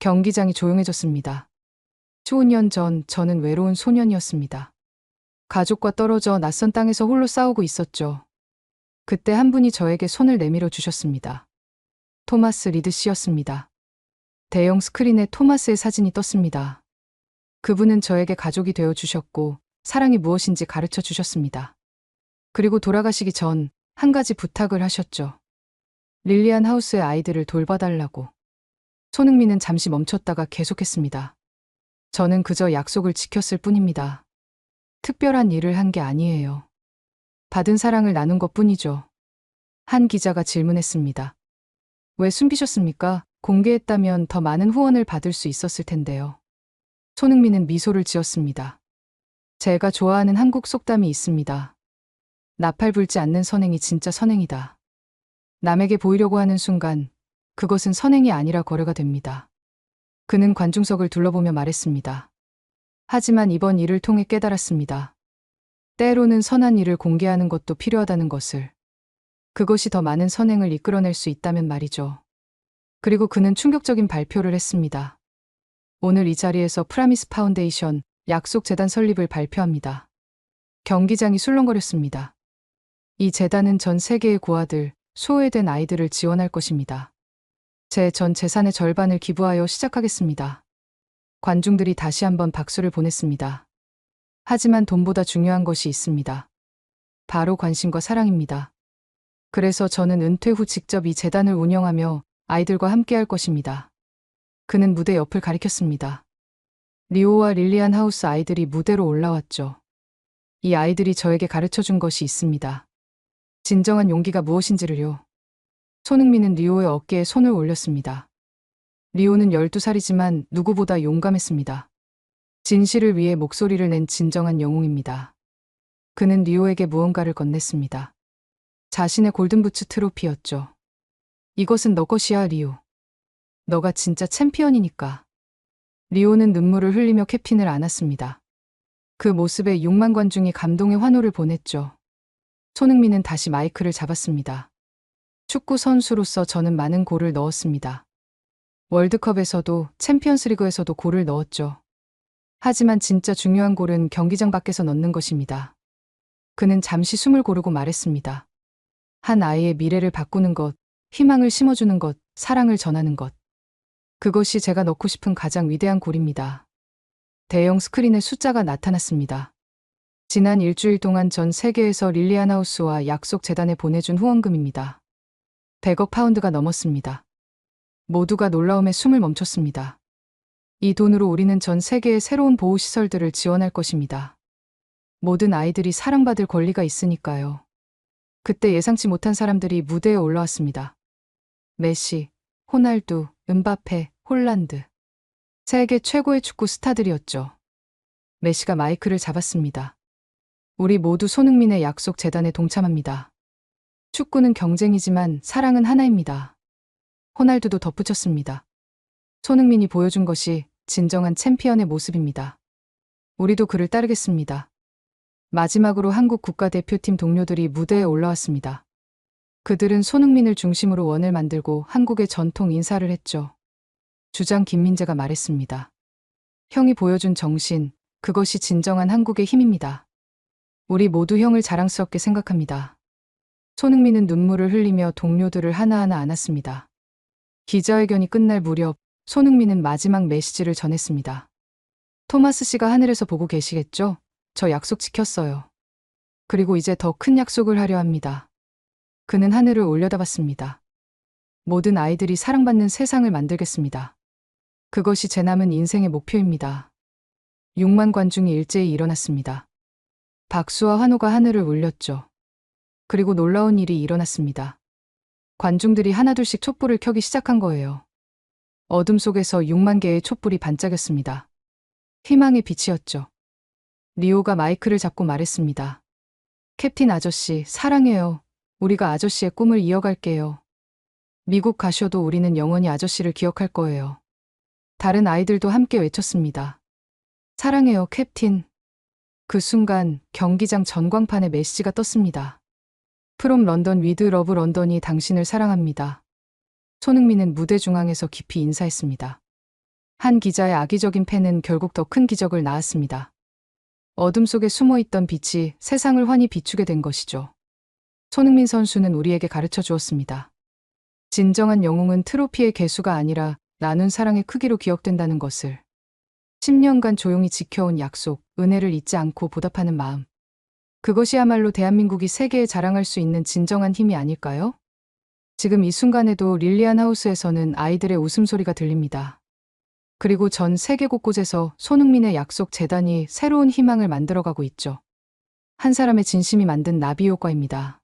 경기장이 조용해졌습니다. 수년 전 저는 외로운 소년이었습니다. 가족과 떨어져 낯선 땅에서 홀로 싸우고 있었죠. 그때 한 분이 저에게 손을 내밀어 주셨습니다. 토마스 리드 씨였습니다. 대형 스크린에 토마스의 사진이 떴습니다. 그분은 저에게 가족이 되어 주셨고 사랑이 무엇인지 가르쳐 주셨습니다. 그리고 돌아가시기 전 한 가지 부탁을 하셨죠. 릴리안 하우스의 아이들을 돌봐달라고. 손흥민은 잠시 멈췄다가 계속했습니다. 저는 그저 약속을 지켰을 뿐입니다. 특별한 일을 한 게 아니에요. 받은 사랑을 나눈 것 뿐이죠. 한 기자가 질문했습니다. 왜 숨기셨습니까? 공개했다면 더 많은 후원을 받을 수 있었을 텐데요. 손흥민은 미소를 지었습니다. 제가 좋아하는 한국 속담이 있습니다. 나팔 불지 않는 선행이 진짜 선행이다. 남에게 보이려고 하는 순간 그것은 선행이 아니라 거래가 됩니다. 그는 관중석을 둘러보며 말했습니다. 하지만 이번 일을 통해 깨달았습니다. 때로는 선한 일을 공개하는 것도 필요하다는 것을. 그것이 더 많은 선행을 이끌어낼 수 있다면 말이죠. 그리고 그는 충격적인 발표를 했습니다. 오늘 이 자리에서 프라미스 파운데이션 약속 재단 설립을 발표합니다. 경기장이 술렁거렸습니다. 이 재단은 전 세계의 고아들, 소외된 아이들을 지원할 것입니다. 제 전 재산의 절반을 기부하여 시작하겠습니다. 관중들이 다시 한번 박수를 보냈습니다. 하지만 돈보다 중요한 것이 있습니다. 바로 관심과 사랑입니다. 그래서 저는 은퇴 후 직접 이 재단을 운영하며 아이들과 함께할 것입니다. 그는 무대 옆을 가리켰습니다. 리오와 릴리안 하우스 아이들이 무대로 올라왔죠. 이 아이들이 저에게 가르쳐준 것이 있습니다. 진정한 용기가 무엇인지를요. 손흥민은 리오의 어깨에 손을 올렸습니다. 리오는 12살이지만 누구보다 용감했습니다. 진실을 위해 목소리를 낸 진정한 영웅입니다. 그는 리오에게 무언가를 건넸습니다. 자신의 골든부츠 트로피였죠. 이것은 너 것이야, 리오. 너가 진짜 챔피언이니까. 리오는 눈물을 흘리며 캡틴을 안았습니다. 그 모습에 6만 관중이 감동의 환호를 보냈죠. 손흥민은 다시 마이크를 잡았습니다. 축구 선수로서 저는 많은 골을 넣었습니다. 월드컵에서도 챔피언스리그에서도 골을 넣었죠. 하지만 진짜 중요한 골은 경기장 밖에서 넣는 것입니다. 그는 잠시 숨을 고르고 말했습니다. 한 아이의 미래를 바꾸는 것, 희망을 심어주는 것, 사랑을 전하는 것. 그것이 제가 넣고 싶은 가장 위대한 골입니다. 대형 스크린에 숫자가 나타났습니다. 지난 일주일 동안 전 세계에서 릴리안 하우스와 약속 재단에 보내준 후원금입니다. 100억 파운드가 넘었습니다. 모두가 놀라움에 숨을 멈췄습니다. 이 돈으로 우리는 전 세계의 새로운 보호시설들을 지원할 것입니다. 모든 아이들이 사랑받을 권리가 있으니까요. 그때 예상치 못한 사람들이 무대에 올라왔습니다. 메시, 호날두, 음바페, 홀란드. 세계 최고의 축구 스타들이었죠. 메시가 마이크를 잡았습니다. 우리 모두 손흥민의 약속 재단에 동참합니다. 축구는 경쟁이지만 사랑은 하나입니다. 호날두도 덧붙였습니다. 손흥민이 보여준 것이 진정한 챔피언의 모습입니다. 우리도 그를 따르겠습니다. 마지막으로 한국 국가대표팀 동료들이 무대에 올라왔습니다. 그들은 손흥민을 중심으로 원을 만들고 한국의 전통 인사를 했죠. 주장 김민재가 말했습니다. 형이 보여준 정신, 그것이 진정한 한국의 힘입니다. 우리 모두 형을 자랑스럽게 생각합니다. 손흥민은 눈물을 흘리며 동료들을 하나하나 안았습니다. 기자회견이 끝날 무렵 손흥민은 마지막 메시지를 전했습니다. 토마스 씨가 하늘에서 보고 계시겠죠? 저 약속 지켰어요. 그리고 이제 더 큰 약속을 하려 합니다. 그는 하늘을 올려다봤습니다. 모든 아이들이 사랑받는 세상을 만들겠습니다. 그것이 제 남은 인생의 목표입니다. 6만 관중이 일제히 일어났습니다. 박수와 환호가 하늘을 울렸죠. 그리고 놀라운 일이 일어났습니다. 관중들이 하나둘씩 촛불을 켜기 시작한 거예요. 어둠 속에서 6만 개의 촛불이 반짝였습니다. 희망의 빛이었죠. 리오가 마이크를 잡고 말했습니다. 캡틴 아저씨, 사랑해요. 우리가 아저씨의 꿈을 이어갈게요. 미국 가셔도 우리는 영원히 아저씨를 기억할 거예요. 다른 아이들도 함께 외쳤습니다. 사랑해요, 캡틴. 그 순간 경기장 전광판에 메시지가 떴습니다. 프롬 런던 위드 러브 런던이 당신을 사랑합니다. 손흥민은 무대 중앙에서 깊이 인사했습니다. 한 기자의 악의적인 펜은 결국 더 큰 기적을 낳았습니다. 어둠 속에 숨어있던 빛이 세상을 환히 비추게 된 것이죠. 손흥민 선수는 우리에게 가르쳐 주었습니다. 진정한 영웅은 트로피의 개수가 아니라 나눈 사랑의 크기로 기억된다는 것을. 10년간 조용히 지켜온 약속, 은혜를 잊지 않고 보답하는 마음. 그것이야말로 대한민국이 세계에 자랑할 수 있는 진정한 힘이 아닐까요? 지금 이 순간에도 릴리안 하우스에서는 아이들의 웃음소리가 들립니다. 그리고 전 세계 곳곳에서 손흥민의 약속 재단이 새로운 희망을 만들어가고 있죠. 한 사람의 진심이 만든 나비 효과입니다.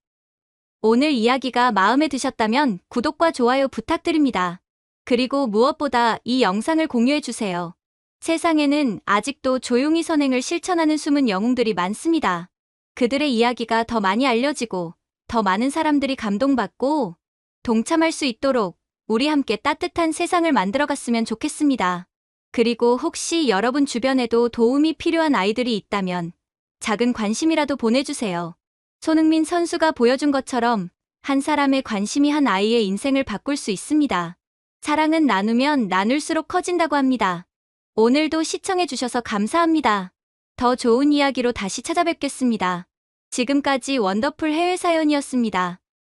오늘 이야기가 마음에 드셨다면 구독과 좋아요 부탁드립니다. 그리고 무엇보다 이 영상을 공유해주세요. 세상에는 아직도 조용히 선행을 실천하는 숨은 영웅들이 많습니다. 그들의 이야기가 더 많이 알려지고 더 많은 사람들이 감동받고 동참할 수 있도록 우리 함께 따뜻한 세상을 만들어갔으면 좋겠습니다. 그리고 혹시 여러분 주변에도 도움이 필요한 아이들이 있다면 작은 관심이라도 보내주세요. 손흥민 선수가 보여준 것처럼 한 사람의 관심이 한 아이의 인생을 바꿀 수 있습니다. 사랑은 나누면 나눌수록 커진다고 합니다. 오늘도 시청해주셔서 감사합니다. 더 좋은 이야기로 다시 찾아뵙겠습니다. 지금까지 원더풀 해외 사연이었습니다.